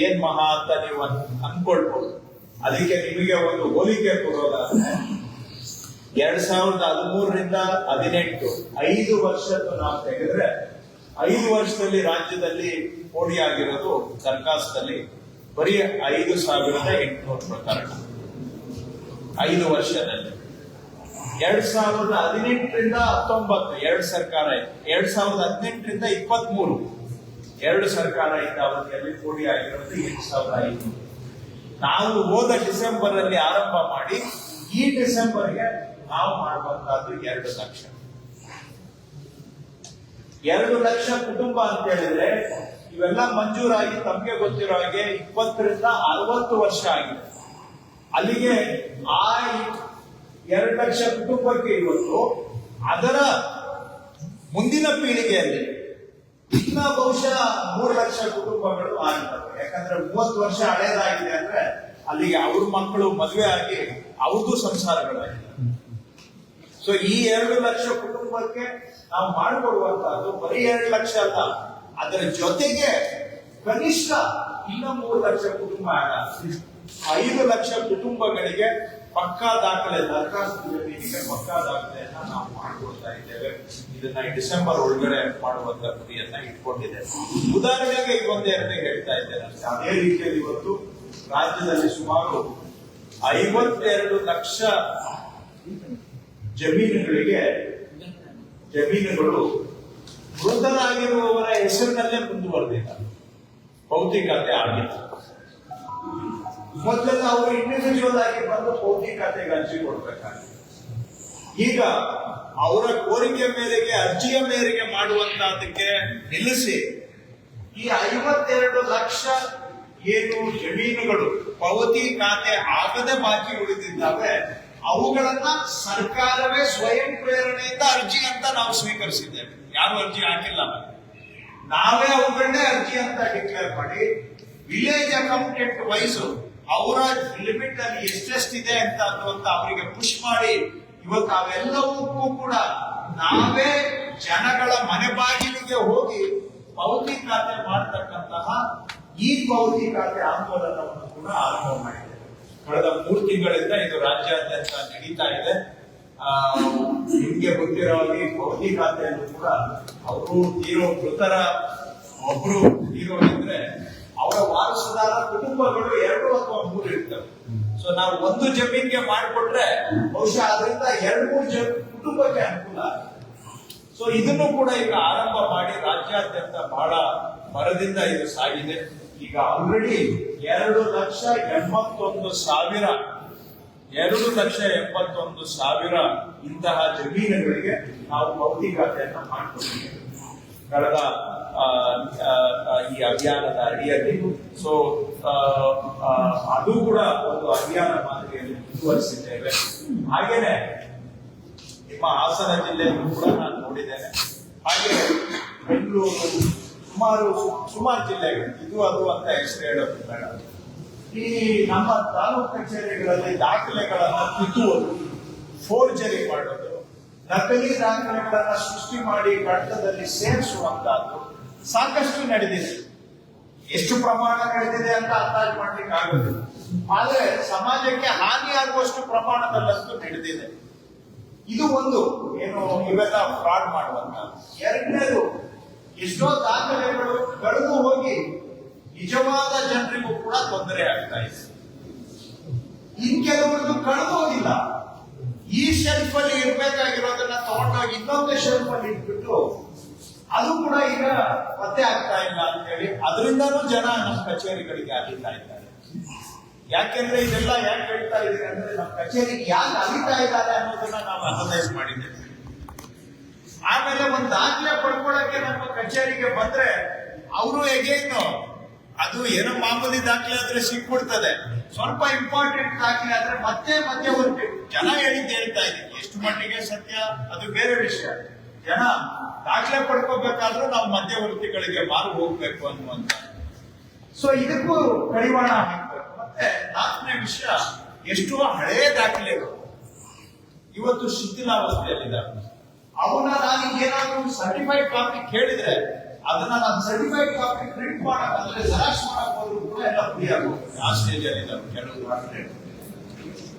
ಏನ್ ಮಹಾ ಅಂತ ನೀವು ಅನ್ಕೊಳ್ಬಹುದು. ಅದಕ್ಕೆ ನಿಮಗೆ ಒಂದು ಹೋಲಿಕೆ ಕೊಡೋದಾದ್ರೆ 2013ರಿಂದ 2018 5 ವರ್ಷದ್ದು ನಾವು ತೆಗೆದ್ರೆ 5 ವರ್ಷದಲ್ಲಿ ರಾಜ್ಯದಲ್ಲಿ ಕೋಡಿ ಆಗಿರೋದು ದರಖಾಸ್ತಲ್ಲಿ ಬರೀ 5,800 ಪ್ರಕರಣ 5 ವರ್ಷದಲ್ಲಿ. 2018ರಿಂದ 19 2 ಸರ್ಕಾರ ಇತ್ತು, 2018ರಿಂದ 23 2 ಸರ್ಕಾರ ಇದ್ದ ಅವಧಿಯಲ್ಲಿ ಕೋಡಿ ಆಗಿರೋದು 8,500. ನಾವು ಹೋದ ಡಿಸೆಂಬರ್ ಅಲ್ಲಿ ಆರಂಭ ಮಾಡಿ ಈ ಡಿಸೆಂಬರ್ಗೆ ನಾವು ಮಾಡುವಂತಹದ್ದು 2 ಲಕ್ಷ. 2 ಲಕ್ಷ ಕುಟುಂಬ ಅಂತ ಹೇಳಿದ್ರೆ ಇವೆಲ್ಲ ಮಂಜೂರಾಗಿ ತಮಗೆ ಗೊತ್ತಿರೋ ಹಾಗೆ 20ರಿಂದ 60 ವರ್ಷ ಆಗಿದೆ. ಅಲ್ಲಿಗೆ ಆ 2 ಲಕ್ಷ ಕುಟುಂಬಕ್ಕೆ ಇವತ್ತು ಅದರ ಮುಂದಿನ ಪೀಳಿಗೆಯಲ್ಲಿ ಇನ್ನ ಬಹುಶಃ 3 ಲಕ್ಷ ಕುಟುಂಬಗಳು ಆಗಿರ್ತವೆ. ಯಾಕಂದ್ರೆ 30 ವರ್ಷ ಹಳೇದಾಗಿದೆ ಅಂದ್ರೆ ಅಲ್ಲಿಗೆ ಅವ್ರ ಮಕ್ಕಳು ಮದುವೆ ಆಗಿ ಅವ್ರದ್ದು ಸಂಸಾರಗಳಾಗಿದೆ. ಸೊ ಈ 2 ಲಕ್ಷ ಕುಟುಂಬಕ್ಕೆ ನಾವು ಮಾಡಿಕೊಡುವಂತಹದ್ದು ಬರೀ 2 ಲಕ್ಷ ಅಲ್ಲ, ಅದರ ಜೊತೆಗೆ ಕನಿಷ್ಠ ಇನ್ನ 3 ಲಕ್ಷ ಕುಟುಂಬ 5 ಲಕ್ಷ ಕುಟುಂಬಗಳಿಗೆ ಪಕ್ಕಾ ದಾಖಲೆ ದರಖಾಸ್ತು ಜಮೀನಿಗೆ ಪಕ್ಕಾ ದಾಖಲೆಯನ್ನ ನಾವು ಮಾಡಿಕೊಡ್ತಾ ಇದ್ದೇವೆ. ಇದನ್ನ ಡಿಸೆಂಬರ್ ಒಳಗಡೆ ಮಾಡುವಂತ ಗುರಿಯನ್ನ ಇಟ್ಕೊಂಡಿದ್ದೇವೆ. ಉದಾಹರಣೆಗೆ ಈಗ ಒಂದೆರಡು ಹೇಳ್ತಾ ಇದ್ದೇನೆ. ಅದೇ ರೀತಿಯಲ್ಲಿ ಇವತ್ತು ರಾಜ್ಯದಲ್ಲಿ ಸುಮಾರು 52 ಲಕ್ಷ ಜಮೀನುಗಳು ಮೃತರಾಗಿರುವವರ ಹೆಸರಿನಲ್ಲೇ ಮುಂದುವರೆದಿದ್ದಾರೆ, ಭೌತಿಕತೆ ಆಗಿಲ್ಲ. ಮೊದಲೆಲ್ಲ ಅವರು ಇಂಡಿವಿಜುವಲ್ ಆಗಿ ಬಂದು ಭೌತಿಕತೆಗೆ ಅರ್ಜಿ ಕೊಡ್ಬೇಕಾಗಿತ್ತು. ಈಗ ಅವರ ಕೋರಿಕೆ ಮೇರೆಗೆ ಅರ್ಜಿಯ ಮೇರೆಗೆ ಮಾಡುವಂತಹದಕ್ಕೆ ನಿಲ್ಲಿಸಿ ಈ 52 ಲಕ್ಷ ಏನು ಜಮೀನುಗಳು ಪಾವತಿ ಖಾತೆ ಆಗದೆ ಬಾಕಿ ಉಳಿದಿದ್ದಾವೆ ಅವುಗಳನ್ನ ಸರ್ಕಾರವೇ ಸ್ವಯಂ ಪ್ರೇರಣೆಯಿಂದ ಅರ್ಜಿ ಅಂತ ನಾವು ಸ್ವೀಕರಿಸಿದ್ದೇವೆ. ಯಾರು ಅರ್ಜಿ ಹಾಕಿಲ್ಲ, ನಾವೇ ಅವುಗಳನ್ನೇ ಅರ್ಜಿ ಅಂತ ಡಿಕ್ಲೇರ್ ಮಾಡಿ ವಿಲೇಜ್ ಅಕೌಂಟೆಂಟ್ ವೈಸ್ ಅವರ ಲಿಮಿಟ್ ಅಲ್ಲಿ ಎಷ್ಟೆಷ್ಟಿದೆ ಅಂತ ಅವರಿಗೆ ಪುಷ್ ಮಾಡಿ ಇವತ್ತು ಅವೆಲ್ಲವಕ್ಕೂ ಕೂಡ ನಾವೇ ಜನಗಳ ಮನೆ ಬಾಗಿಲಿಗೆ ಹೋಗಿ ಪಾವತಿ ಖಾತೆ ಮಾಡತಕ್ಕಂತಹ ಈ ಪಾವತಿ ಖಾತೆ ಆಂದೋಲನವನ್ನು ಕೂಡ ಆರಂಭ ಮಾಡಿದ್ದೇವೆ. ಕಳೆದ 3 ತಿಂಗಳಿಂದ ಇದು ರಾಜ್ಯಾದ್ಯಂತ ನಡೀತಾ ಇದೆ. ನಿಮ್ಗೆ ಗೊತ್ತಿರೋ ಹಾಗೆ ಪಾವತಿ ಖಾತೆಯನ್ನು ಕೂಡ ಅವರು ಮೃತರ ಒಬ್ರು ತೀರೋಗಿದ್ರೆ ಅವರ ವಾರಸುದಾರ ಕುಟುಂಬಗಳು 2 ಅಥವಾ 3 ಇರ್ತವೆ. ಸೊ ನಾವು ಒಂದು ಜಮೀನ್ಗೆ ಮಾಡಿಕೊಟ್ರೆ ಬಹುಶಃ ಅದರಿಂದ 2-3 ಕುಟುಂಬಕ್ಕೆ ಅನುಕೂಲ ಆಗುತ್ತೆ. ಸೊ ಇದನ್ನು ಕೂಡ ಈಗ ಆರಂಭ ಮಾಡಿ ರಾಜ್ಯಾದ್ಯಂತ ಬಹಳ ಭರದಿಂದ ಇದು ಸಾಗಿದೆ. ಈಗ ಆಲ್ರೆಡಿ 2,71,000 ಇಂತಹ ಜಮೀನುಗಳಿಗೆ ನಾವು ಪಾವತಿ ಖಾತೆಯನ್ನ ಮಾಡಿಕೊಟ್ಟಿದ್ದೇವೆ ಕಳೆದ ಈ ಅಭಿಯಾನದ ಅಡಿಯಲ್ಲಿ. ಸೊ ಅದು ಕೂಡ ಒಂದು ಅಭಿಯಾನ ಮಾದರಿಯಲ್ಲಿ ಮುಂದುವರಿಸಿದ್ದೇವೆ. ಹಾಗೇನೆ ನಿಮ್ಮ ಹಾಸನ ಜಿಲ್ಲೆಯಲ್ಲೂ ಕೂಡ ನಾನು ನೋಡಿದ್ದೇನೆ. ಹಾಗೆ ಬೆಂಗಳೂರು ಸುಮಾರು ಜಿಲ್ಲೆಗಳು ಇದು ಅದು ಅಂತ ಹೆಸರು ಹೇಳೋದು ಬೇಡ. ಈ ನಮ್ಮ ತಾಲೂಕು ಕಚೇರಿಗಳಲ್ಲಿ ದಾಖಲೆಗಳನ್ನ ಕಿತ್ತುವುದು, ಫೋರ್ಜರಿ ಮಾಡೋದು, ನಕಲಿ ದಾಖಲೆಗಳನ್ನ ಸೃಷ್ಟಿ ಮಾಡಿ ಕಡತದಲ್ಲಿ ಸೇರಿಸುವಂತಹದ್ದು ಸಾಕಷ್ಟು ನಡೆದಿದೆ. ಎಷ್ಟು ಪ್ರಮಾಣ ನಡೆದಿದೆ ಅಂತ ಅಂದಾಜು ಮಾಡ್ಲಿಕ್ಕೆ ಆಗುದಿಲ್ಲ, ಆದ್ರೆ ಸಮಾಜಕ್ಕೆ ಹಾನಿಯಾಗುವಷ್ಟು ಪ್ರಮಾಣದಲ್ಲಷ್ಟು ನಡೆದಿದೆ. ಇದು ಒಂದು ಏನು ಇವೆಲ್ಲ ಫ್ರಾಡ್ ಮಾಡುವಂತ. ಎರಡನೇದು, ಎಷ್ಟೋ ದಾಖಲೆಗಳು ಕಳೆದು ಹೋಗಿ ನಿಜವಾದ ಜನರಿಗೂ ಕೂಡ ತೊಂದರೆ ಆಗ್ತಾ ಇದೆ. ಇನ್ ಕೆಲವರದ್ದು ಕಳೆದು ಹೋಗಿಲ್ಲ, ಈ ಶೆಲ್ಫ್ ಅಲ್ಲಿ ಇರ್ಬೇಕಾಗಿರೋದನ್ನ ತಗೊಂಡೋಗಿ ಇನ್ನೊಂದು ಶೆಲ್ಫ್ ಅಲ್ಲಿ ಇಟ್ಬಿಟ್ಟು ಅದು ಕೂಡ ಈಗ ಪತ್ತೆ ಆಗ್ತಾ ಇಲ್ಲ ಅಂತ ಹೇಳಿ ಅದರಿಂದನೂ ಜನ ನಮ್ಮ ಕಚೇರಿಗಳಿಗೆ ಅಲಿತಾ ಇದ್ದಾರೆ. ಯಾಕೆಂದ್ರೆ ಇದೆಲ್ಲ ಯಾಕೆ ಹೇಳ್ತಾ ಇದ್ದೀವಿ ಅಂದ್ರೆ ನಮ್ಮ ಕಚೇರಿಗೆ ಯಾಕೆ ಅಲಿತಾ ಇದ್ದಾರೆ ಅನ್ನೋದನ್ನ ನಾವು ಅನಲೈಸ್ ಮಾಡಿದ್ದೇವೆ. ಆಮೇಲೆ ಒಂದು ದಾಖಲೆ ಪಡ್ಕೊಳ್ಳಕ್ಕೆ ನಮ್ಮ ಕಚೇರಿಗೆ ಬಂದ್ರೆ ಅವರು ಎಗೇನು ಅದು ಏನೋ ಮಾಮೂಲಿ ದಾಖಲೆ ಆದ್ರೆ ಸಿಕ್ಬಿಡ್ತದೆ, ಸ್ವಲ್ಪ ಇಂಪಾರ್ಟೆಂಟ್ ದಾಖಲೆ ಆದ್ರೆ ಮತ್ತೆ ಹೋಗ್ಬೇಕು. ಜನ ಹೇಳಿದ್ದು ಹೇಳ್ತಾ ಇದ್ದೀವಿ, ಎಷ್ಟು ಮಟ್ಟಿಗೆ ಸತ್ಯ ಅದು ಬೇರೆ ವಿಷಯ. ಜನ ದಾಖಲೆ ಪಡ್ಕೋಬೇಕಾದ್ರೂ ನಾವು ಮಧ್ಯವರ್ತಿಗಳಿಗೆ ಮಾರು ಹೋಗ್ಬೇಕು ಅನ್ನುವಂತ. ಸೊ ಇದಕ್ಕೂ ಕಡಿವಾಣ ಹಾಕ್ಬೇಕು. ಮತ್ತೆ 4ನೇ ವಿಷಯ, ಎಷ್ಟೋ ಹಳೇ ದಾಖಲೆಗಳು ಇವತ್ತು ಶಿಥಿಲಾವಸ್ಥೆಯಲ್ಲಿದ್ದಾವೆ. ಅವನ್ನ ನಾನು ಏನಾದ್ರೂ ಸರ್ಟಿಫೈಡ್ ಕಾಪಿ ಕೇಳಿದ್ರೆ ಅದನ್ನ ನಾನು ಸರ್ಟಿಫೈಡ್ ಕಾಪಿ ಪ್ರಿಂಟ್ ಮಾಡಕ್ಕೆ ಜೆರಾಕ್ಸ್ ಮಾಡಕ್ ಹೋದ್ರು ಕೂಡ ಎಲ್ಲ ಫ್ರೀ ಆಗೋಗುತ್ತೆ. ಆ ಸ್ಟೇಜ್ ಅಲ್ಲಿ ಇದ್ದಾವೆ ಕೆಲವು ದಾಖಲೆಗಳು.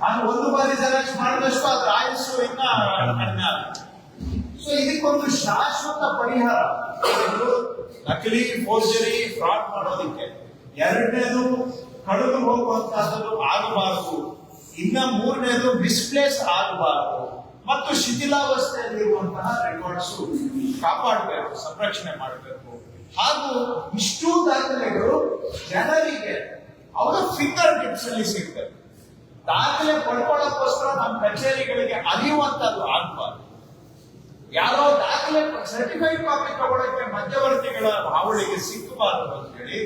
ನಾನು ಒಂದು ಬಾರಿ ಜೆರಾಕ್ಸ್ ಮಾಡಿದಷ್ಟು ಅದ್ರ ಆಯುಸ್ಸು ಇನ್ನ ಕಡಿಮೆ ಆಗುತ್ತೆ. ಸೊ ಇದಕ್ಕೊಂದು ಶಾಶ್ವತ ಪರಿಹಾರ, ನಕಲಿ ಫೋರ್ಜರಿ ಫ್ರಾಡ್ ಮಾಡೋದಕ್ಕೆ. ಎರಡನೇದು, ಕಳೆದು ಹೋಗುವಂತಹದ್ದು ಆಗಬಾರದು. ಇನ್ನ 3ನೇದು, ಮಿಸ್ಪ್ಲೇಸ್ ಆಗಬಾರದು. ಮತ್ತು ಶಿಥಿಲಾವಸ್ಥೆಯಲ್ಲಿರುವಂತಹ ರೆಕಾರ್ಡ್ಸ್ ಕಾಪಾಡಬೇಕು, ಸಂರಕ್ಷಣೆ ಮಾಡಬೇಕು. ಹಾಗೂ ಇಷ್ಟೂ ದಾಖಲೆಗಳು ಜನರಿಗೆ ಅವರ ಫಿಂಗರ್ ಟಿಪ್ಸ್ ಅಲ್ಲಿ ಸಿಗ್ತವೆ. ದಾಖಲೆ ಪಡ್ಕೊಳ್ಳೋಕ್ಕೋಸ್ಕರ ನಮ್ಮ ಕಚೇರಿಗಳಿಗೆ ಅಲಿಯುವಂತದ್ದು ಆಗಬಾರ್ದು. ಯಾರೋ ದಾಖಲೆ ಸರ್ಟಿಫೈಡ್ ಕಾಪಿ ತಗೊಳ್ಳಕ್ಕೆ ಮಧ್ಯವರ್ತಿಗಳ ಹಾವಳಿಗೆ ಸಿಕ್ಕಬಾರದು ಅಂತ ಹೇಳಿ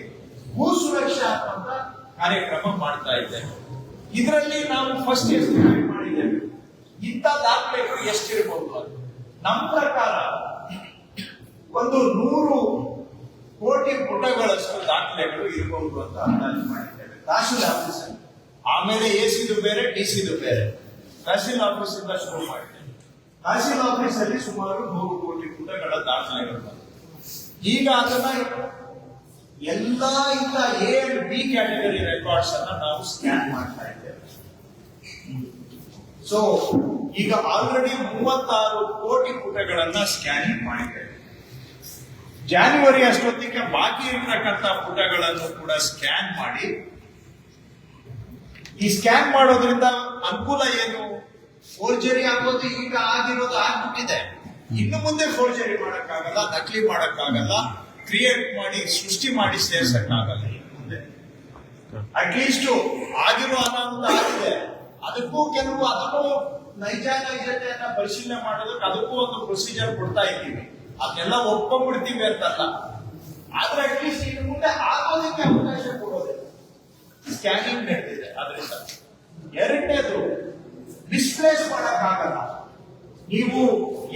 ಭೂ ಸುರಕ್ಷಾ ಅಂತ ಕಾರ್ಯಕ್ರಮ ಮಾಡ್ತಾ ಇದ್ದೇವೆ. ಇದರಲ್ಲಿ ನಾವು ಫಸ್ಟ್ ಎಸ್ಟಿಮೇಟ್ ಮಾಡಿದ್ದೇವೆ ಇಂಥ ದಾಖಲೆಗಳು ಎಷ್ಟಿರಬಹುದು ಅಂತ. ನಮ್ಮ ಪ್ರಕಾರ ಒಂದು 100 ಕೋಟಿ ಪುಟಗಳಷ್ಟು ದಾಖಲೆಗಳು ಇರಬಹುದು ಅಂತ ಅಂದಾಜು ಮಾಡಿದ್ದೇವೆ ತಹಶೀಲ್ ಆಫೀಸಲ್ಲಿ. ಆಮೇಲೆ ಎಸಿದು ಬೇರೆ, ಡಿಸಿದು ಬೇರೆ. ತಹಶೀಲ್ ಆಫೀಸಿಂದ ಶುರು ಮಾಡಿದ್ದೇವೆ. ತಹಶೀಲ್ ಆಫೀಸಲ್ಲಿ ಸುಮಾರು 100 ಕೋಟಿ ಪುಟಗಳ ದಾಖಲೆಗಳು. ಈಗ ಅದನ್ನ ಎಲ್ಲ ಇಂಥ A and B category records ಅನ್ನ ನಾವು ಸ್ಕ್ಯಾನ್ ಮಾಡ್ತಾ ಇದ್ದೇವೆ. ಸೊ ಈಗ ಆಲ್ರೆಡಿ 36 ಕೋಟಿ ಪುಟಗಳನ್ನ ಸ್ಕ್ಯಾನಿಂಗ್ ಮಾಡಿದ್ದೇವೆ. ಜಾನ್ವರಿ ಅಷ್ಟೊತ್ತಿಗೆ ಬಾಕಿ ಇರ್ತಕ್ಕಂಥ ಪುಟಗಳನ್ನು ಕೂಡ ಸ್ಕ್ಯಾನ್ ಮಾಡಿ, ಈ ಸ್ಕ್ಯಾನ್ ಮಾಡೋದ್ರಿಂದ ಅನುಕೂಲ ಏನು? ಫೋರ್ಜರಿ ಆಗೋದು ಈಗ ಆಗಿರೋದು ಆಗ್ಬಿಟ್ಟಿದೆ. ಇನ್ನು ಮುಂದೆ ಫೋರ್ಜರಿ ಮಾಡಕ್ಕಾಗಲ್ಲ, ನಕಲಿ ಮಾಡಕ್ಕಾಗಲ್ಲ, ಕ್ರಿಯೇಟ್ ಮಾಡಿ ಸೃಷ್ಟಿ ಮಾಡಿ ಸೇರ್ಸಕ್ಕಾಗಲ್ಲ. ಮುಂದೆ ಅಟ್ಲೀಸ್ಟ್ ಆಗಿರೋ ಅನಾಹುತ ಆಗಿದೆ, ಅದಕ್ಕೂ ಕೆಲವು ಅದನ್ನು ನೈಜತೆಯನ್ನ ಪರಿಶೀಲನೆ ಮಾಡೋದಕ್ಕೆ ಅದಕ್ಕೂ ಒಂದು ಪ್ರೊಸೀಜರ್ ಕೊಡ್ತಾ ಇದ್ದೀವಿ. ಅದನ್ನೆಲ್ಲ ಒಪ್ಕೊಂಡ್ಬಿಡ್ತೀವಿ ಅಂತಲ್ಲ, ಆದ್ರೆ ಅಟ್ಲೀಸ್ಟ್ ಇನ್ನು ಮುಂದೆ ಆಗೋದಕ್ಕೆ ಅವಕಾಶ ಕೊಡೋದಿಲ್ಲ. ಸ್ಕ್ಯಾನಿಂಗ್ ನಡೆದಿದೆ ಅದರಿಂದ. ಎರಡನೇದು, ಮಿಸ್ಪ್ಲೇಸ್ ಮಾಡಕ್ಕಾಗಲ್ಲ. ನೀವು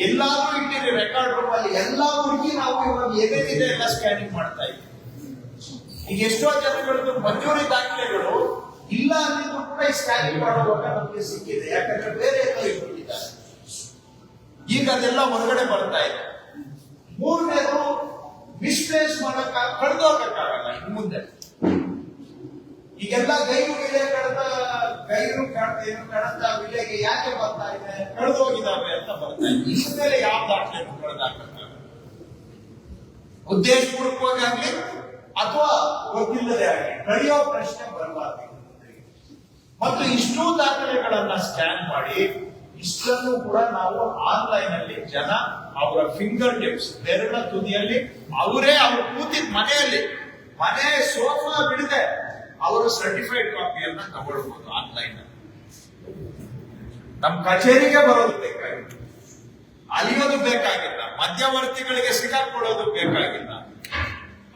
ಎಲ್ಲಾದ್ರೂ ಇಟ್ಟಿರಿ ರೆಕಾರ್ಡ್ ರೂಮ್ ಅಲ್ಲಿ, ಎಲ್ಲಾ ಹುಡುಗಿ ನಾವು ಇವಾಗ ಏನೇನಿದೆ ಎಲ್ಲ ಸ್ಕ್ಯಾನಿಂಗ್ ಮಾಡ್ತಾ ಇದ್ದೀವಿ. ಈಗ ಎಷ್ಟೋ ಜನಗಳದ್ದು ಮಂಜೂರಿ ದಾಖಲೆಗಳು ಇಲ್ಲ ಅಂದಿದ್ರು ಕೂಡ ಈ ಸ್ಕ್ಯಾನಿಂಗ್ ಮಾಡುವಾಗ ನಮಗೆ ಸಿಕ್ಕಿದೆ. ಯಾಕಂದ್ರೆ ಬೇರೆ ಎಲ್ಲ ಇಟ್ಬಿಟ್ಟಿದ್ದಾರೆ. ಈಗ ಅದೆಲ್ಲ ಹೊರಗಡೆ ಬರ್ತಾ ಇದೆ. ಮೂರನೇದು, ಮಿಸ್ಪ್ಲೇಸ್ ಮಾಡಕ್ಕ ಕಳೆದೋಗಕ್ಕಾಗಲ್ಲ ಇನ್ನು ಮುಂದೆ. ಈಗೆಲ್ಲ ಗೈರು ಕಡತ ವಿಲೆಗೆ ಯಾಕೆ ಬರ್ತಾ ಇದೆ? ಕಳೆದೋಗಿದಾವೆ ಅಂತ ಬರ್ತಾ ಇದೆ. ಇನ್ಮೇಲೆ ಯಾವ ದಾಖಲೆಯನ್ನು ಕಳೆದಾಕಕ್ಕಾಗಲ್ಲ. ಉದ್ದೇಶಪೂರ್ವಕವಾಗಿ ಆಗ್ಲಿ ಅಥವಾ ಗೊತ್ತಿಲ್ಲದೆ ಆಗಲಿ ಕಳೆಯೋ ಪ್ರಶ್ನೆ ಬರಬಾರ್ದು. ಮತ್ತು ಇಷ್ಟೂ ದಾಖಲೆಗಳನ್ನ ಸ್ಕ್ಯಾನ್ ಮಾಡಿ ಇಷ್ಟನ್ನು ಕೂಡ ನಾವು ಆನ್ಲೈನ್ ಅಲ್ಲಿ ಜನ ಅವರ ಫಿಂಗರ್ ಟಿಪ್ಸ್, ಬೆರಳ ತುದಿಯಲ್ಲಿ ಅವರೇ ಅವ್ರು ಕೂತಿದ್ ಮನೆಯಲ್ಲಿ, ಮನೆ ಸೋಫಾ ಬಿಡದೆ ಅವರು ಸರ್ಟಿಫೈಡ್ ಕಾಪಿಯನ್ನ ತಗೊಳ್ಬಹುದು ಆನ್ಲೈನ್. ನಮ್ಮ ಕಚೇರಿಗೆ ಬರೋದು ಬೇಕಾಗಿಲ್ಲ, ಅಲಿಯೋದು ಬೇಕಾಗಿಲ್ಲ, ಮಧ್ಯವರ್ತಿಗಳಿಗೆ ಸಿಗಾಕೊಳ್ಳೋದು ಬೇಕಾಗಿಲ್ಲ,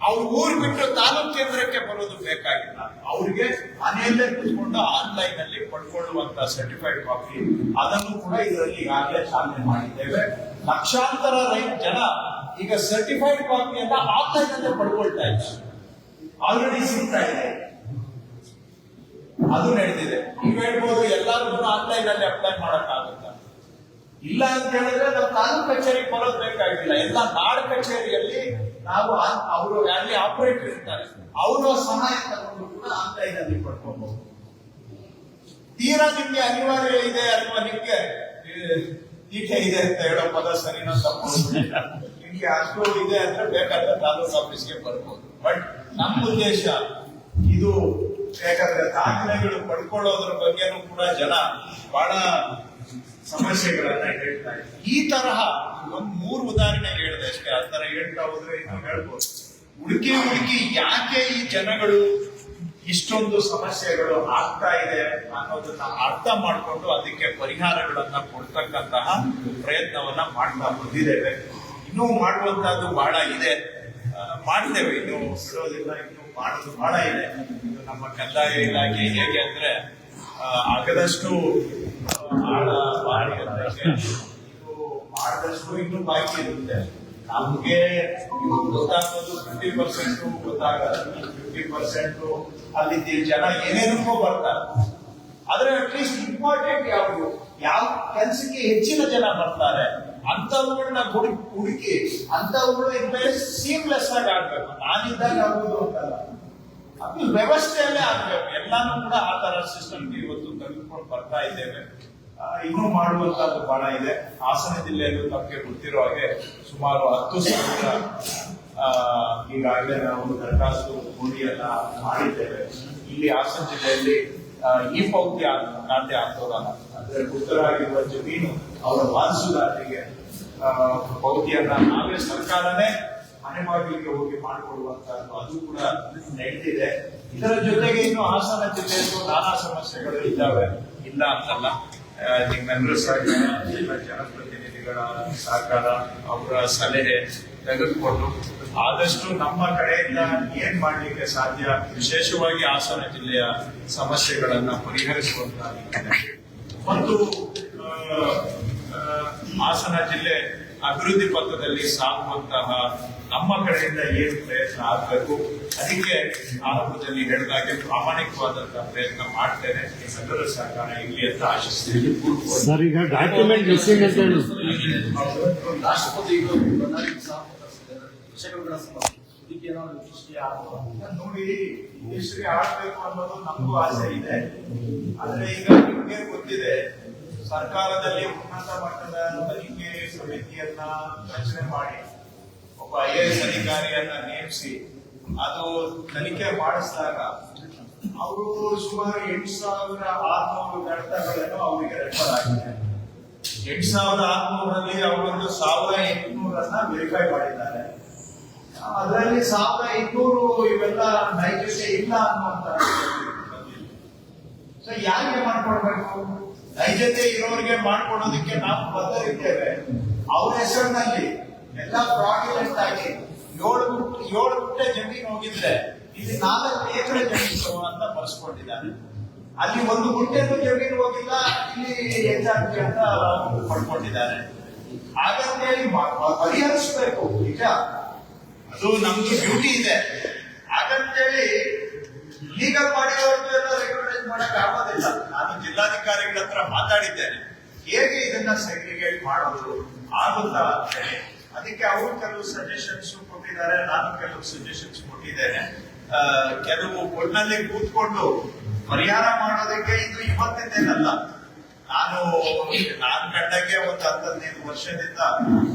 ಅವ್ರ ಊರು ಬಿಟ್ಟು ತಾಲೂಕು ಕೇಂದ್ರಕ್ಕೆ ಬರೋದು ಬೇಕಾಗಿಲ್ಲ. ಅವ್ರಿಗೆ ಮನೆಯಲ್ಲೇ ಕುತ್ಕೊಂಡು ಆನ್ಲೈನ್ ಅಲ್ಲಿ ಪಡ್ಕೊಳ್ಳುವಂತ ಸರ್ಟಿಫೈಡ್ ಕಾಪಿ, ಅದನ್ನು ಕೂಡ ಇದರಲ್ಲಿ ಈಗಾಗಲೇ ಚಾಲನೆ ಮಾಡಿದ್ದೇವೆ. ಲಕ್ಷಾಂತರ ಜನ ಈಗ ಸರ್ಟಿಫೈಡ್ ಕಾಪಿಯನ್ನ ಆನ್ಲೈನ್ ಅಲ್ಲೇ ಪಡ್ಕೊಳ್ತಾ ಇದ್ದಾರೆ. ಆಲ್ರೆಡಿ ಸಿಗ್ತಾ ಇದೆ, ಅದು ನಡೆದಿದೆ. ನೀವು ಹೇಳ್ಬೋದು ಎಲ್ಲರೂ ಕೂಡ ಆನ್ಲೈನ್ ಅಲ್ಲಿ ಅಪ್ಲೈ ಮಾಡಕ್ಕಾಗುತ್ತ? ಇಲ್ಲ ಅಂತ ಹೇಳಿದ್ರೆ ನಾವು ತಾಲೂಕು ಕಚೇರಿಗೆ ಬರೋದು ಬೇಕಾಗಿಲ್ಲ. ಎಲ್ಲ ನಾಡು ಕಚೇರಿಯಲ್ಲಿ ನಾವು ಅವರು ಅಲ್ಲಿ ಆಪರೇಟರ್ ಇರ್ತಾರೆ, ಅವರ ಸಹಾಯ ತಗೊಂಡು ಕೂಡ ಆನ್ಲೈನ್ ಅಲ್ಲಿ ಪಡ್ಕೋಬಹುದು. ತೀರಾ ನಿಮ್ಗೆ ಅನಿವಾರ್ಯ ಇದೆ ಅಥವಾ ನಿಮ್ಗೆ ತೀಟೆ ಇದೆ ಅಂತ ಹೇಳೋ ಪದ ಸರಿನೋ ತಪ್ಪು, ನಿಮ್ಗೆ ಅಷ್ಟು ಇದೆ ಅಂದ್ರೆ ಬೇಕಾದ್ರೆ ತಾಲೂಕು ಆಫೀಸ್ಗೆ ಬರ್ಬೋದು. ಬಟ್ ನಮ್ಮ ಉದ್ದೇಶ ಇದು, ಯಾಕಂದ್ರೆ ದಾಖಲೆಗಳು ಪಡ್ಕೊಳ್ಳೋದ್ರ ಬಗ್ಗೆನೂ ಕೂಡ ಜನ ಬಹಳ ಸಮಸ್ಯೆಗಳನ್ನ ಹೇಳ್ತಾರೆ. ಈ ತರಹ ಒಂದ್ 3 ಉದಾಹರಣೆ ಹೇಳಿದೆ ಅಷ್ಟೇ. ಆ ತರ ಹೇಳ್ತಾ ಹೋದ್ರೆ ಇನ್ನು ಹೇಳ್ಬೋದು. ಹುಡುಕಿ ಯಾಕೆ ಈ ಜನಗಳು ಇಷ್ಟೊಂದು ಸಮಸ್ಯೆಗಳು ಆಗ್ತಾ ಇದೆ ಅನ್ನೋದನ್ನ ಅರ್ಥ ಮಾಡಿಕೊಂಡು ಅದಕ್ಕೆ ಪರಿಹಾರಗಳನ್ನ ಕೊಡ್ತಕ್ಕಂತಹ ಪ್ರಯತ್ನವನ್ನ ಮಾಡ್ತಾ ಬಂದಿದ್ದೇವೆ. ಇನ್ನೂ ಮಾಡುವಂತಹದ್ದು ಬಹಳ ಇದೆ, ಮಾಡ್ತೇವೆ, ಇನ್ನು ಬಿಡೋದಿಲ್ಲ, ಇನ್ನು ಮಾಡೋದು ಬಹಳ ಇದೆ. ಇದು ನಮ್ಮ ಕಂದಾಯ ಇಲಾಖೆ ಹೇಗೆ ಅಂದ್ರೆ ಆಗದಷ್ಟು ಆಳ ಬಾರಿ ಇದು ಮಾಡಿದಷ್ಟು ಇನ್ನೂ ಬಾಕಿ ಇರುತ್ತೆ. ನಮ್ಗೆ ಗೊತ್ತಾಗೋದು 50% ಗೊತ್ತಾಗಲ್ಲ. 50% ಅಲ್ಲಿ ಜನ ಏನೇನಕ್ಕೂ ಬರ್ತಾರೆ. ಆದ್ರೆ ಅಟ್ಲೀಸ್ಟ್ ಇಂಪಾರ್ಟೆಂಟ್ ಯಾವುದು, ಯಾವ ಕೆಲಸಕ್ಕೆ ಹೆಚ್ಚಿನ ಜನ ಬರ್ತಾರೆ ಅಂತವುಗಳನ್ನ ಹುಡುಕಿ ಅಂತವುಗಳು ಇನ್ಮೇಲೆ ಸೀಮ್ಲೆಸ್ ಆಗಿ ಆಗ್ಬೇಕು. ನಾನಿದ್ದಾಗ ಆಗುವುದು ಅಂತಲ್ಲ, ಅದು ವ್ಯವಸ್ಥೆಯಲ್ಲೇ ಆಗ್ಬೇಕು. ಎಲ್ಲಾನು ಕೂಡ ಆ ತರ ಸಿಸ್ಟಮ್ಗೆ ಇವತ್ತು ತೆಗೆದುಕೊಂಡು ಬರ್ತಾ ಇದ್ದೇವೆ. ಇನ್ನೂ ಮಾಡುವಂತದ್ದು ಬಹಳ ಇದೆ. ಹಾಸನ ಜಿಲ್ಲೆಯಲ್ಲೂ ತಮಗೆ ಗೊತ್ತಿರೋ ಹಾಗೆ ಸುಮಾರು 10,000 ಈಗಾಗಲೇ ನಾವು ದರಖಾಸ್ತು ಕೂಲಿಯನ್ನ ಮಾಡಿದ್ದೇವೆ. ಇಲ್ಲಿ ಹಾಸನ ಜಿಲ್ಲೆಯಲ್ಲಿ ಈ ಪೌತಿ ಖಾತೆ ಆಂದೋಲನ ಅಂದ್ರೆ ಗುಪ್ತರಾಗಿರುವ ಜಮೀನು ಅವರ ವಾರಸುದಾರರಿಗೆ ಪೌತಿಯನ್ನ ನಾವೇ ಸರ್ಕಾರನೇ ಮನೆ ಬಾಗಿಲಿಗೆ ಹೋಗಿ ಮಾಡಿಕೊಡುವಂತದ್ದು, ಅದು ಕೂಡ ನಡೆದಿದೆ. ಇದರ ಜೊತೆಗೆ ಇನ್ನು ಹಾಸನ ಜಿಲ್ಲೆಯಲ್ಲೂ ನಾನಾ ಸಮಸ್ಯೆಗಳು ಇದ್ದಾವೆ, ಇಲ್ಲ ಅಂತಲ್ಲ. ನಿಮ್ಮೆಲ್ಲರೂ ಸಹಕಾರ, ಎಲ್ಲ ಜನಪ್ರತಿನಿಧಿಗಳ ಸಹಕಾರ, ಅವರ ಸಲಹೆ ತೆಗೆದುಕೊಂಡು ಆದಷ್ಟು ನಮ್ಮ ಕಡೆಯಿಂದ ಏನ್ ಮಾಡ್ಲಿಕ್ಕೆ ಸಾಧ್ಯ, ವಿಶೇಷವಾಗಿ ಹಾಸನ ಜಿಲ್ಲೆಯ ಸಮಸ್ಯೆಗಳನ್ನ ಪರಿಹರಿಸುವಂತ ಮತ್ತು ಹಾಸನ ಜಿಲ್ಲೆ ಅಭಿವೃದ್ಧಿ ಪಥದಲ್ಲಿ ಸಾಗುವಂತಹ ನಮ್ಮ ಕಡೆಯಿಂದ ಏನು ಪ್ರಯತ್ನ ಆಗಬೇಕು, ಅದಕ್ಕೆ ಆರಂಭದಲ್ಲಿ ಹೇಳಿದಾಗೆ ಪ್ರಾಮಾಣಿಕವಾದಂತಹ ಪ್ರಯತ್ನ ಮಾಡ್ತೇನೆ. ನಿಮ್ಮೆಲ್ಲರ ಸಹಕಾರ ಇರಲಿ ಅಂತ ಆಶಿಸ್ತೀನಿ. ಸರ್, ಈಗ ಡಾಕ್ಯುಮೆಂಟ್ ಮಿಸ್ಸಿಂಗ್ ಅಂತ ಹೇಳಿ ರಾಷ್ಟ್ರಪತಿ ನೋಡಿ, ಹಿಸ್ಟ್ರಿ ಆಡ್ಬೇಕು ಅನ್ನೋದು ನಮಗೂ ಆಸೆ ಇದೆ. ಆದ್ರೆ ಈಗ ನಿಮ್ಗೆ ಗೊತ್ತಿದೆ, ಸರ್ಕಾರದಲ್ಲಿ ಉನ್ನತ ಮಟ್ಟದ ತನಿಖೆ ಸಮಿತಿಯನ್ನ ರಚನೆ ಮಾಡಿ ಒಬ್ಬ IAS ಅಧಿಕಾರಿಯನ್ನ ನೇಮಿಸಿ ಅದು ತನಿಖೆ ಮಾಡಿಸಿದಾಗ ಅವರು ಸುಮಾರು 8,600 ಕಡತಗಳನ್ನು ಅವರಿಗೆ ರೆಫರ್ ಆಗಿದೆ. 8,600ರಲ್ಲಿ ಅವರೊಂದು 1,800 ವೆರಿಫೈ ಮಾಡಿದ್ದಾರೆ. ಅದರಲ್ಲಿ 1,800 ಇವೆಲ್ಲ ನೈಜತೆ ಇಲ್ಲ ಅನ್ನುವಂತ. ಸೊ ಯಾರಿಗೆ ಮಾಡ್ಕೊಡ್ಬೇಕು? ನೈಜತೆ ಇರೋರಿಗೆ ಮಾಡ್ಕೊಡೋದಕ್ಕೆ ನಾವು ಬದ್ಧರಿದ್ದೇವೆ. ಅವ್ರ ಹೆಸರಿನಲ್ಲಿ ಎಲ್ಲ ಫ್ರಾಡ್ಯುಲೆಂಟ್ ಆಗಿ 7 ಗುಂಟೆ ಜಮೀನು ಹೋಗಿದ್ರೆ ಇಲ್ಲಿ 4 ಎಕರೆ ಜಮೀನು ಅಂತ ಬರ್ಸ್ಕೊಂಡಿದ್ದಾರೆ. ಅಲ್ಲಿ 1 ಗುಂಟೆನೂ ಜಮೀನು ಹೋಗಿಲ್ಲ, ಇಲ್ಲಿ HRP ಅಂತ ಪಡ್ಕೊಂಡಿದ್ದಾರೆ. ಹಾಗಂತೇಳಿ ಪರಿಹರಿಸಬೇಕು, ನಿಜ ಅದು ನಮ್ಗೆ ಡ್ಯೂಟಿ ಇದೆ. ಹಾಗಂತೇಳಿ ಲೀಗಲ್ ಮಾಡಿರೋರ್ದು ಎಲ್ಲ ರೆಗ್ಯುಲರೈಸ್ ಮಾಡಕ್ ಆಗೋದಿಲ್ಲ. ನಾನು ಜಿಲ್ಲಾಧಿಕಾರಿಗಳ ಹತ್ರ ಮಾತಾಡಿದ್ದೇನೆ, ಹೇಗೆ ಇದನ್ನ ಸೆಗ್ರಿಗೇಟ್ ಮಾಡೋದು ಆಗುತ್ತಾ ಅಂತ ಹೇಳಿ. ಅದಕ್ಕೆ ಅವರು ಕೆಲವು ಸಜೆಷನ್ಸ್ ಕೊಟ್ಟಿದ್ದಾರೆ, ನಾನು ಕೆಲವು ಸಜೆಷನ್ಸ್ ಕೊಟ್ಟಿದ್ದೇನೆ. ಕೆಲವು ಒಟ್ಟಿನಲ್ಲಿ ಕೂತ್ಕೊಂಡು ಪರಿಹಾರ ಮಾಡೋದಕ್ಕೆ ಇದು ಇವತ್ತಿಂದೇನಲ್ಲ. ನಾನು ಕಂಡಂಗೆ ಒಂದು 15 ವರ್ಷದಿಂದ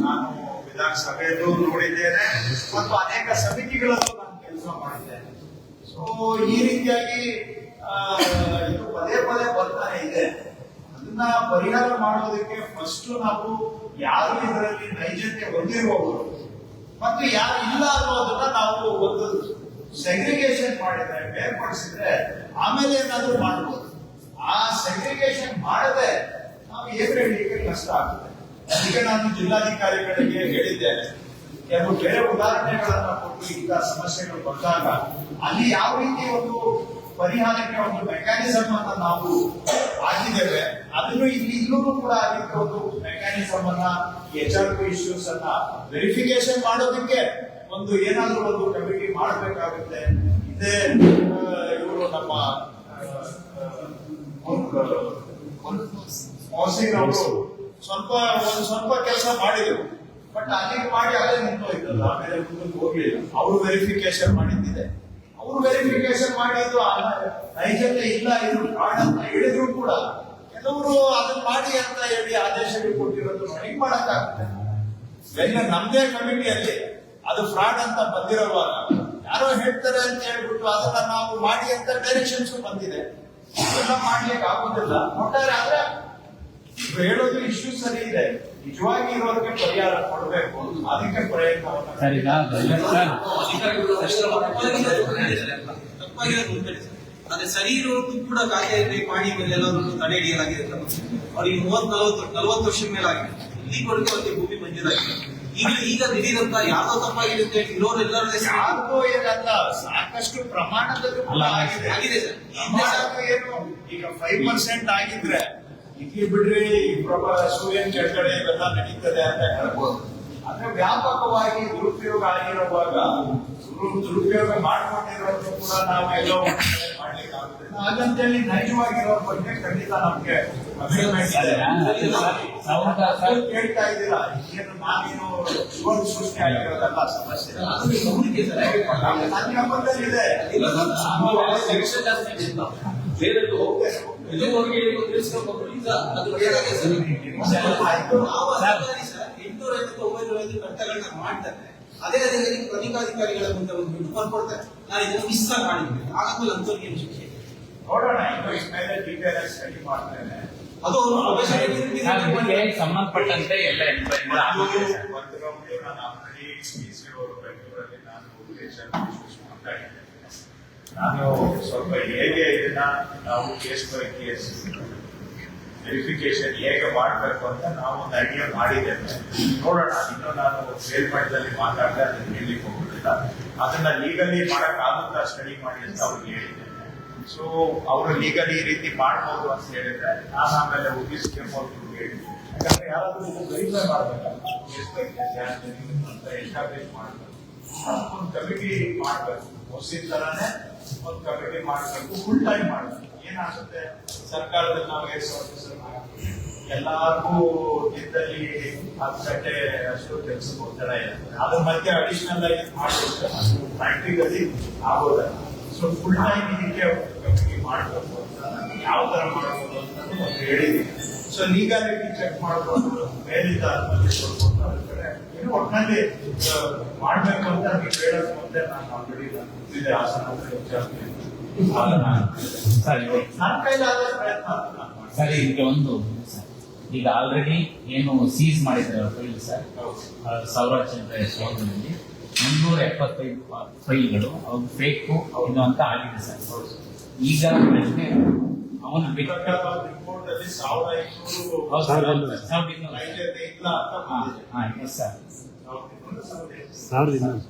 ನಾನು ವಿಧಾನಸಭೆಯಲ್ಲೂ ನೋಡಿದ್ದೇನೆ ಮತ್ತು ಅನೇಕ ಸಮಿತಿಗಳಲ್ಲೂ ನಾನು ಕೆಲಸ ಮಾಡಿದ್ದೇನೆ. ಸೊ ಈ ರೀತಿಯಾಗಿ ಇದು ಪದೇ ಪದೇ ಬರ್ತಾನೆ ಇದೆ. ಅದನ್ನ ಪರಿಹಾರ ಮಾಡೋದಕ್ಕೆ ಫಸ್ಟ್ ನಾವು ಯಾರು ಇದರಲ್ಲಿ ನೈಜತೆ ಹೊಂದಿರುವವರು ಮತ್ತು ಯಾರು ಇಲ್ಲ ಅನ್ನೋದನ್ನ ನಾವು ಒಂದು ಸೆಗ್ರಿಗೇಷನ್ ಮಾಡಿದ್ರೆ, ಬೇರ್ಪಡಿಸಿದ್ರೆ ಆಮೇಲೆ ಏನಾದ್ರೂ ಮಾಡ್ಬೋದು. ಆ ಸೆಗ್ರಿಗೇಷನ್ ಮಾಡದೆ ನಾವು ಏನು ಹೇಳಲಿಕ್ಕೆ ಕಷ್ಟ ಆಗುತ್ತೆ. ಈಗ ನಾನು ಜಿಲ್ಲಾಧಿಕಾರಿಗಳಿಗೆ ಹೇಳಿದ್ದೇನೆ, ಕೆಲವು ಬೇರೆ ಉದಾಹರಣೆಗಳನ್ನ ಕೊಟ್ಟು ಇಂಥ ಸಮಸ್ಯೆಗಳು ಬಂದಾಗ ಅಲ್ಲಿ ಯಾವ ರೀತಿ ಒಂದು ಪರಿಹಾರಕ್ಕೆ ಒಂದು ಮೆಕ್ಯಾನಿಸಮ್ ಅನ್ನ ನಾವು ಹಾಕಿದ್ದೇವೆ, ಅದನ್ನು ಇಲ್ಲೂ ಕೂಡ ಅದಕ್ಕೆ ಒಂದು ಮೆಕ್ಯಾನಿಸಮ್ ಅನ್ನ HRP ಇಶ್ಯೂಸ್ ಅನ್ನ ವೆರಿಫಿಕೇಶನ್ ಮಾಡೋದಕ್ಕೆ ಒಂದು ಏನಾದ್ರೂ ಒಂದು ಕಮಿಟಿ ಮಾಡಬೇಕಾಗುತ್ತೆ. ಇದೇ ಇವರು ನಮ್ಮ ಮೌಸಿನ್ ಅವರು ಸ್ವಲ್ಪ ಕೆಲಸ ಮಾಡಿದ್ರು, ಬಟ್ ಅಲ್ಲಿಗೆ ಮಾಡಿ ಅಲ್ಲೇ ನಿಂತೋಯ್ತಲ್ಲ, ಆಮೇಲೆ ಮುಂದಕ್ಕೆ ಹೋಗ್ಲಿಲ್ಲ. ಅವರು ವೆರಿಫಿಕೇಶನ್ ಮಾಡಿದ್ದಿದೆ, ಅವರು ವೆರಿಫಿಕೇಶನ್ ಮಾಡಿದ್ದು ನೈಜತೆ ಇಲ್ಲ, ಇದು ಫ್ರಾಡ್ ಅಂತ ಹೇಳಿದ್ರು ಕೂಡ ಕೆಲವರು ಅದನ್ನ ಮಾಡಿ ಅಂತ ಹೇಳಿ ಆದೇಶಗಳು ಕೊಟ್ಟಿರೋದು ಹೆಂಗ್ ಮಾಡಕ್ಕಾಗುತ್ತೆ? ಎಲ್ಲ ನಮ್ದೇ ಕಮಿಟಿಯಲ್ಲಿ ಅದು ಫ್ರಾಡ್ ಅಂತ ಬಂದಿರೋವಾಗ ಯಾರೋ ಹೇಳ್ತಾರೆ ಅಂತ ಹೇಳ್ಬಿಟ್ಟು ಅದನ್ನ ನಾವು ಮಾಡಿ ಅಂತ ಡೈರೆಕ್ಷನ್ಸ್ ಬಂದಿದೆ. ಅದೆಲ್ಲ ಮಾಡ್ಲಿಕ್ಕೆ ಆಗೋದಿಲ್ಲ. ಒಟ್ಟಾರೆ ಆದ್ರೆ ಹೇಳೋದು ಇಶ್ಯೂ ಸರಿ ಇದೆ, ನಿಜವಾಗಿ ಇರೋರಿಗೆ ಪರಿಹಾರ ಕೊಡಬೇಕು, ಅದಕ್ಕೆ ಪ್ರಯತ್ನವನ್ನು ಅದೇ ಸರಿ ಇರೋದು ಕೂಡ ಕಾಯ್ದೆ ಮಾಡಿ ಮೇಲೆ ಎಲ್ಲರೂ ತಡೆ ಹಿಡಿಯಲಾಗಿದೆ. ಅವ್ರಿಗೆ 30-40 ವರ್ಷದ ಮೇಲೆ ಆಗಿದೆ. ಇಲ್ಲಿವರೆಗೂ ಅವರಿಗೆ ಭೂಮಿ ಮಂಜೂರಾಗಿದೆ. ಈಗ ದಿಢೀರಂತ ಯಾವ್ದೋ ತಪ್ಪಾಗಿದೆ ಅಂತ ಹೇಳಿ ಇರೋರೆಲ್ಲರೂ ಯಾರಿಗೂ ಏನಲ್ಲ, ಸಾಕಷ್ಟು ಪ್ರಮಾಣದಲ್ಲೂ ಆಗಿದೆ ಸರ್. ಏನು ಈಗ 5% ಆಗಿದ್ರೆ ಇಲ್ಲಿ ಬಿಡ್ರಿ, ಈ ಸೂರ್ಯನ್ ಕೆಳಗಡೆ ಇವೆಲ್ಲ ನಡೀತದೆ ಅಂತ ಹೇಳ್ಬೋದು. ಆದ್ರೆ ವ್ಯಾಪಕವಾಗಿ ದುರುಪಯೋಗ ಆಗಿರುವಾಗ ದುರುಪಯೋಗ ಮಾಡ್ಕೊಂಡಿರೋದು ಕೂಡ ನಾವು ಎಲ್ಲೋ ಮಾಡ್ಲಿಕ್ಕೆ ಆಗುತ್ತೆ. ಹಾಗಂತೇಳಿ ನೈಜವಾಗಿರೋ ಬಗ್ಗೆ ಖಂಡಿತ ನಮ್ಗೆ ಕೇಳ್ತಾ ಇದ್ದೀರಾ. ಏನು ನಾನೇನು ಇವತ್ತು ಸೃಷ್ಟಿ ಆಗಿರೋದಲ್ಲ ಸಮಸ್ಯೆ, ನನ್ನ ಗಮನದಲ್ಲಿದೆ. ಬೇರೆಲ್ಲೂ ಹೋಗ್ತೇನೆ ಇದುವರೆಗೆ ತಿಳಿಸ್ಕೊಂಡು ಈಗ ಅದು ಆಯ್ತು. 850-950 ಕಟ್ಟಗಳನ್ನ ಮಾಡ್ತಾರೆ. ಅದೇ ತನಿಖಾಧಿಕಾರಿಗಳ ಮುಂದೆ ಒಂದು ದುಡ್ಡು ಬರ್ಕೊಡ್ತಾರೆ, ನಾನು ಇದನ್ನು ಮಿಸ್ ಮಾಡಿದ್ದೀನಿ, ಆಗಾದ್ಮೇಲೆ ಅಂತವ್ರಿಗೆ ಏನು ಶಿಕ್ಷೆ ನೋಡೋಣ. ಇನ್ನು ಇಷ್ಟ್ಮೇಲೆ ಡೀಟೇಲ್ ಸ್ಟಡಿ ಮಾಡ್ತೇನೆ. ಅದು ಸಂಬಂಧಪಟ್ಟಂತೆ ಎಲ್ಲ ನಾನು ಸ್ವಲ್ಪ ಹೇಗೆ ಇದನ್ನ ನಾವು ಕೇಸ್ ಬೈ ಕೇಸ್ ವೆರಿಫಿಕೇಶನ್ ಹೇಗೆ ಮಾಡಬೇಕು ಅಂತ ನಾವು ಒಂದು ಐಡಿಯಾ ಮಾಡಿದ್ದೇವೆ. ನೋಡೋಣ, ಇನ್ನು ನಾನು ಮೇಲ್ಮಟ್ಟದಲ್ಲಿ ಮಾತಾಡಿದೆ, ಅದನ್ನ ಹೇಳಲಿಕ್ಕೆ ಹೋಗುದಿಲ್ಲ. ಅದನ್ನ ಲೀಗಲಿ ಮಾಡಕ್ಕಾಗುತ್ತಾ ಸ್ಟಡಿ ಮಾಡಿ ಅಂತ ಅವ್ರಿಗೆ ಹೇಳಿದ್ದೇನೆ. ಸೊ ಅವರು ಲೀಗಲಿ ಈ ರೀತಿ ಮಾಡ್ಬೋದು ಅಂತ ಹೇಳಿದ್ರೆ ನಾನು ಆಮೇಲೆ ಉಗಿಸ್ಕೆ ಹೇಳಿದ್ದೆ. ಯಾಕಂದ್ರೆ ಯಾರಾದ್ರೂ ವೆರಿಫೈ ಮಾಡ್ಬೇಕಲ್ಲ, ಕೇಸ್ ಬೈ ಕೇಸ್ ಅಂತ ಎಸ್ಟಾಬ್ಲಿಷ್ ಮಾಡಬೇಕು. ಒಂದು ಕಮಿಟಿ ಮಾಡಬೇಕು, ಹೊಸಿದ ತರಾನೇ ಒಂದು ಕಮಿಟಿ ಮಾಡಬೇಕು, ಫುಲ್ ಟೈಮ್ ಮಾಡಬೇಕು. ಏನಾಗುತ್ತೆ, ಸರ್ಕಾರದಲ್ಲಿ ನಾವು ಎಲ್ಲಾರ್ಗೂ ದಿನದಲ್ಲಿ 10 ಗಂಟೆ ಅಷ್ಟು ಕೆಲಸ ಒತ್ತಡ ಇರುತ್ತೆ. ಅದ್ರ ಮಧ್ಯೆ ಅಡಿಷನಲ್ ಆಗಿ ಮಾಡಿದ್ರೆ ಪ್ರಾಕ್ಟಿಕಲಿ ಆಗೋದಲ್ಲ. ಸೊ ಫುಲ್ ಟೈಮ್ ಇದಕ್ಕೆ ಕಮಿಟಿ ಮಾಡಬೇಕು ಅಂತ ಯಾವ ತರ ಮಾಡಬಹುದು ಅಂತ ಒಂದು ಹೇಳಿದೀನಿ. ಸೊ ಲೀಗಾಲಿಟಿ ಚೆಕ್ ಮಾಡ್ಕೊಂಡು ಮೇಲಿಂದ ಕೊಡ್ಕೊಂಡು ಅದ್ರ ಕಡೆ ಏನು ಒಟ್ಟಿನಲ್ಲಿ ಮಾಡ್ಬೇಕು ಅಂತ ನೀವು ಹೇಳಕ್ ಮುಂದೆ ನಾನು ಆಲ್ರೆಡಿ ಇದೆ ಹಾಸನ ಸರ್ ಈಗ ಒಂದು ಈಗ ಆಲ್ರೆಡಿ ಏನು ಸೀಸ್ ಮಾಡಿದ್ದಾರೆ ಫೈಲ್ ಸರ್, ಸೌರಾಷ್ಟ್ರ ಹೆಸರಿನಲ್ಲಿ 375 ಫೈಲ್ಗಳು ಅವ್ರು ಫೇಕು ಇದು ಅಂತ ಆಗಿದೆ ಸರ್. ಈಗ ಪ್ರಶ್ನೆ ಅವನು ರಿಪೋರ್ಟ್ ರಿಪೋರ್ಟ್ ಅಲ್ಲಿ 1500 ಹೌದು ಸರ್, ಹೌದು ಸರ್. 1200. ನೈಜತೆ ಇಲ್ಲ ಅಂತ ಹಾ, ಬಂದಿದೆ. ಹಾ, ಎಸ್ ಸರ್. 1200.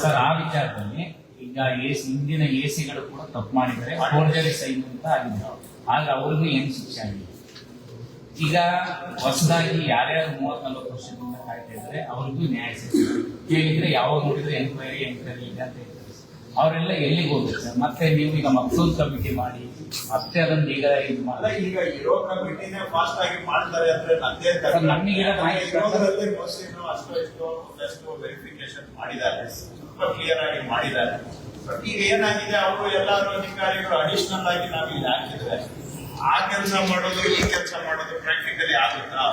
ಸರ್, ಆ ವಿಚಾರದಲ್ಲಿ ಈಗ ಹಿಂದಿನ ಎಸಿಗಳು ಕೂಡ ತಪ್ಪು ಮಾಡಿದರೆ ಫೋರ್ಜರಿ ಸೈನ್ ಅಂತ ಆಗಿದೆ. ಆಗ ಅವ್ರಿಗೂ ಏನು ಶಿಕ್ಷೆ ಆಗಿದೆ. ಈಗ ಹೊಸದಾಗಿ ಯಾರ್ಯಾರು 30-40 ವರ್ಷದಿಂದ ಕಾಯ್ತಾ ಇದ್ದಾರೆ ಅವ್ರಿಗೂ ನ್ಯಾಯ ಸಿಗ್ತದೆ. ಕೇಳಿದ್ರೆ ಯಾವಾಗ ನೋಡಿದ್ರೆ ಎಂಕ್ವೈರಿ ಇದೆ ಅಂತ ಹೇಳ್ತಾರೆ. ಅವರೆಲ್ಲ ಎಲ್ಲಿಗೆ ಹೋಗ್ಬೇಕು ಸರ್? ಮತ್ತೆ ನೀವು ಈಗ ಮಕ್ಸೂದ್ ಕಮಿಟಿ ಮಾಡಿ ಮತ್ತೆ ಅದನ್ನ ಈಗ ಇದು ಅಲ್ಲ, ಮಾಡಿ ಈಗ ಇರೋ ಕಮಿಟಿನೇ ಫಾಸ್ಟ್ ಆಗಿ ಮಾಡ್ತಾರೆ ಅಂದ್ರೆ ನಂದೇ ಸರ್, ನಮಗಿರೋ ಮಾಹಿತಿ ಇರೋದ್ರಲ್ಲಿ ಮೋಸ್ಟ್ಲಿ ಅಷ್ಟು ವೆರಿಫಿಕೇಶನ್ ಮಾಡಿದ್ದಾರೆ, ಸ್ವಲ್ಪ ಕ್ಲಿಯರ್ ಆಗಿ ಮಾಡಿದ್ದಾರೆ. ಬಟ್ ಈಗ ಏನಾಗಿದೆ, ಅವರು ಎಲ್ಲರೂ ಅಧಿಕಾರಿಗಳು ಅಡಿಷನಲ್ ಆಗಿ ನಾವು ಇಲ್ಲಿ ಹಾಕಿದ್ರೆ ಆ ಕೆಲಸ ಮಾಡೋದು ಈ ಕೆಲಸ ಮಾಡೋದು ಪ್ರಾಕ್ಟಿಕಲಿ ಆಗುತ್ತಾ?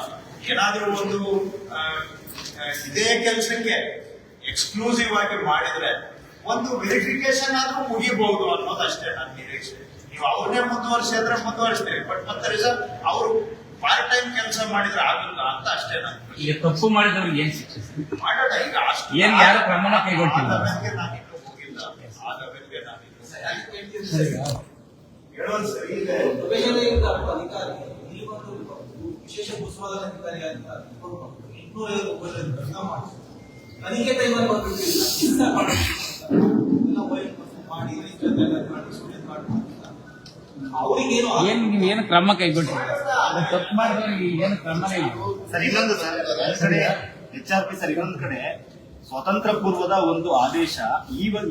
ಏನಾದ್ರೂ ಒಂದು ಇದೇ ಕೆಲಸಕ್ಕೆ ಎಕ್ಸ್ಕ್ಲೂಸಿವ್ ಆಗಿ ಮಾಡಿದ್ರೆ ಒಂದು ವೆರಿಫಿಕೇಶನ್ ಆದ್ರೂ ಮುಗಿಬಹುದು ಅನ್ನೋದಷ್ಟೇ ನನ್ನ ನಿರೀಕ್ಷೆ. ನೀವು ಅವ್ರನ್ನೇ ಮುಂದುವರ್ಸಿದ್ರೆ ಮುಂದುವರಿಸ್ತೀವಿ, ಬಟ್ ಮತ್ತೆ ರಿಸಲ್ಟ್ ಅವರು ಪಾರ್ಟ್ ಟೈಮ್ ಕೆಲಸ ಮಾಡಿದ್ರೆ ಆಗಲ್ಲ ಅಂತ ಅಷ್ಟೇ ನಾನು. ಈಗ ತಪ್ಪು ಮಾಡಿದವ್ರಿಗೆ ಏನ್ ಶಿಕ್ಷೆ ಸರ್? ಮಾಡೋಣ ಈಗ ಅಷ್ಟು ಏನ್ ಯಾರು ಕ್ರಮನ ಕೈಗೊಳ್ತಿಲ್ಲ? ನಾನಿನ್ನೂ ಹೋಗಿಲ್ಲ, ಆ ಲೆವೆಲ್ಗೆ ನಾನಿನ್ನೂ ಹೇಳೋದು ಸರಿ ಇದೆ. ಪ್ರೊಬೇಷನರಿಯಿಂದ ಅಧಿಕಾರಿ ಇಲ್ಲಿ ಒಂದು ವಿಶೇಷ ಭೂಸ್ವಾದ ಅಧಿಕಾರಿ ಅಂತ 250 ವರ್ಷ ಕೆಲಸ ಮಾಡಿ ತನಿಖೆ ಟೈಮಲ್ಲಿ ಬಂದಿಲ್ಲ, ಕೆಲಸ ಮಾಡಿ ಅವರಿಗೇನು ಏನ್ ನೀವು ಏನು ಕ್ರಮ ಕೈಗೊಳ್ತೀರಿ? ತಪ್ಪು ಮಾಡಿದವ್ರಿಗೆ ಏನು ಕ್ರಮನೇ ಇಲ್ಲ. ಸರ್ ಇನ್ನೊಂದು ಸರ್, ಒಂದ್ ಕಡೆ HRP ಸರ್, ಇನ್ನೊಂದು ಕಡೆ ಸ್ವತಂತ್ರ ಪೂರ್ವದ ಒಂದು ಆದೇಶ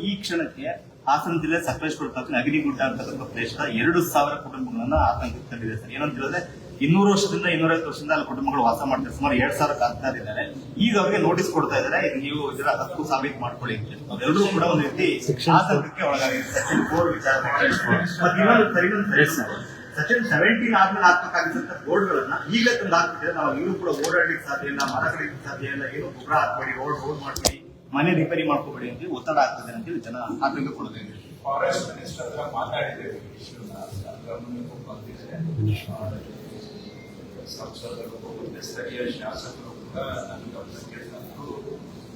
ಈ ಕ್ಷಣಕ್ಕೆ ಹಾಸನ ಜಿಲ್ಲೆ ಸಕಲೇಶ್ಪುರ ತಾಲೂಕಿನ ಅಗ್ನಿಗುಡ್ಡ ಅಂತಕ್ಕಂಥ ಪ್ರದೇಶದ 2000 ಕುಟುಂಬಗಳನ್ನ ಆತಂಕಕ್ಕೆ ತಂದಿದೆ ಸರ್. ಏನಂತ ಹೇಳಿದ್ರೆ 200 ವರ್ಷದಿಂದ 250 ವರ್ಷದಿಂದ ಅಲ್ಲಿ ಕುಟುಂಬಗಳು ವಾಸ ಮಾಡ್ತಾರೆ. ಸುಮಾರು 2000 ಕಾಯ್ತಾರೆ. ಈಗ ಅವ್ರಿಗೆ ನೋಟಿಸ್ ಕೊಡ್ತಾ ಇದ್ದಾರೆ, ನೀವು ಇದರ ಹಕ್ಕು ಸಾಬೀತು ಮಾಡ್ಕೊಳ್ಳಿ ಅಂತ. ಅವರೆಲ್ಲರೂ ಕೂಡ ಒಂದು ರೀತಿ ಆತಂಕಕ್ಕೆ ಒಳಗಾಗಿದೆ. ಸೆಕ್ಷನ್ 4 ವಿಚಾರಣೆ. ಮತ್ತೆ ಇನ್ನೊಂದು ಸರಿ ಸೆಕ್ಷನ್ 17 ಆದ್ಮೇಲೆ ಹಾಕ್ಬೇಕಾಗಿದ್ದಂತ ಬೋರ್ಡ್ಗಳನ್ನ ಈಗ ತಂದು ಹಾಕ್ಬಿಟ್ಟಿದ್ರೆ ನಾವು ಇವರು ಕೂಡ ಓಡಾಡ್ಲಿಕ್ಕೆ ಸಾಧ್ಯ ಇಲ್ಲ, ಮರ ಕಡಿಲಿಕ್ಕೆ ಸಾಧ್ಯ ಇಲ್ಲ, ಏನು ಗೊಬ್ಬರ ಹಾಕ್ಬೇಡಿ, ರೋಡ್ ಮಾಡ್ಬೇಡಿ, ಮನೆ ರಿಪೇರಿ ಮಾಡ್ಕೋಬೇಡಿ ಅಂತ ಒತ್ತಡ ಆಗ್ತದೆ ಅಂತೇಳಿ ಜನ ಆತಂಕಗೊಳ್ಳೋದಿದೆ. ಫಾರೆಸ್ಟ್ ಮಿನಿಸ್ಟರ್ ಹತ್ರ ಮಾತಾಡಿದ್ದೇವೆ, ಗಮನಕ್ಕೂ ಬಂದಿದೆ. ಸಂಸದರು ಮತ್ತೆ ಸ್ಥಳೀಯ ಶಾಸಕರು ಕೂಡ ನನ್ನ ಗಮನಕ್ಕೆ ತಂದು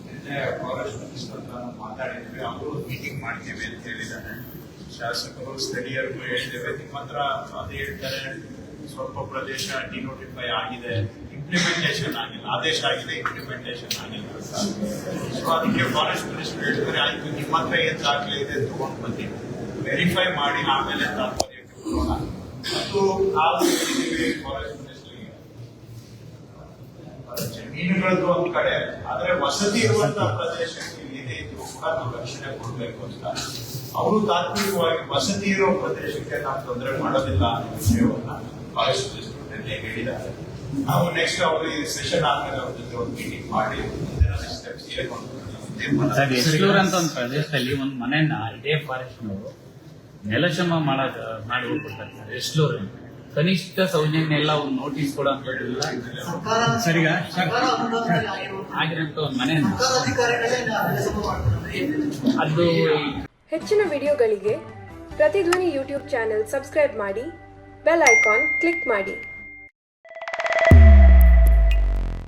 ನಿನ್ನೆ ಫಾರೆಸ್ಟ್ ಮಿನಿಸ್ಟರ್ ಹತ್ರ ಮಾತಾಡಿದ್ವಿ. ಅವರು ಮೀಟಿಂಗ್ ಮಾಡ್ತೀವಿ ಅಂತ ಹೇಳಿದ್ದಾರೆ. ಶಾಸಕರು ಸ್ಥಳೀಯರಿಗೂ ಹೇಳಿದ್ದೇವೆ, ನಿಮ್ಮ ಹತ್ರ ಅದೇ ಹೇಳ್ತಾರೆ, ಸ್ವಲ್ಪ ಪ್ರದೇಶ ಡಿನೋಟಿಫೈ ಆಗಿದೆ, ಇಂಪ್ಲಿಮೆಂಟೇಷನ್ ಆಗಿಲ್ಲ, ಆದೇಶ ಆಗಿದೆ, ಇಂಪ್ಲಿಮೆಂಟೇಷನ್ ಆಗಿಲ್ಲ ಅಂತ. ಸೊ ಅದಕ್ಕೆ ಫಾರೆಸ್ಟ್ ಮಿನಿಸ್ಟರ್ ಹೇಳಿದ್ರೆ, ಆಯ್ತು ನಿಮ್ಮ ಹತ್ರ ಏನ್ ದಾಖಲೆ ಇದೆ ತಗೊಂಡು ಬಂದು ವೆರಿಫೈ ಮಾಡಿ ಆಮೇಲೆ ತಾತ್ಪರ್ಯಕ್ಕೆ ಬರೋಣ. ಮತ್ತು ನಾವು ಹೇಳಿದ್ದೀವಿ ಫಾರೆಸ್ಟ್ ಮಿನಿಸ್ಟರ್ಗೆ, ಜಮೀನುಗಳದ್ದು ಒಂದ್ ಕಡೆ, ಆದ್ರೆ ವಸತಿ ಇರುವಂತಹ ಪ್ರದೇಶಕ್ಕೆ ಏನೇ ಇದ್ರು ಕೂಡ ನಾವು ರಕ್ಷಣೆ ಕೊಡ್ಬೇಕು ಅಂತ. ಅವರು ತಾತ್ವಿಕವಾಗಿ ವಸತಿ ಇರೋ ಪ್ರದೇಶಕ್ಕೆ ನಾವು ತೊಂದರೆ ಮಾಡೋದಿಲ್ಲ ಅನ್ನೋ ವಿಷಯವನ್ನ ಫಾರೆಸ್ಟ್ ಮಿನಿಸ್ಟರ್ ನಿನ್ನೆ ಹೇಳಿದ್ದಾರೆ. ನಾವು ನೆಕ್ಸ್ಟ್ ಅವರು ಈ ಸೆಷನ್ ಆದ್ಮೇಲೆ ಅವ್ರ ಜೊತೆ ಒಂದು ಮೀಟಿಂಗ್ ಮಾಡಿ ಸ್ಟೆಪ್ಸ್ ಸರ್, ಎಸ್ಲೂರ್ ಅಂತ ಒಂದು ಪ್ರದೇಶದಲ್ಲಿ ಒಂದು ಮನೆಯನ್ನ ಇದೇ ಫಾರೆಸ್ಟ್ನವರು ನೆಲಶಮ ಮಾಡಿ ಹೋಗ್ಬಿಡ್ತಾರೆ ಸರ್. ಎಸ್ಲೂರ್ ಕನಿಷ್ಠ ಸೌಜನ್ಯ ಎಲ್ಲ ಒಂದು ನೋಟಿಸ್ ಕೊಡೋಂಥದ್ದಿಲ್ಲ. ಸರಿಗ ಆಗಿರೋಂಥ ಒಂದು ಮನೆಯನ್ನ ಅದು ಹೆಚ್ಚಿನ ವಿಡಿಯೋಗಳಿಗೆ ಪ್ರತಿಧ್ವನಿ ಯೂಟ್ಯೂಬ್ ಚಾನೆಲ್ ಸಬ್ಸ್ಕ್ರೈಬ್ ಮಾಡಿ, ಬೆಲ್ ಐಕಾನ್ ಕ್ಲಿಕ್ ಮಾಡಿ.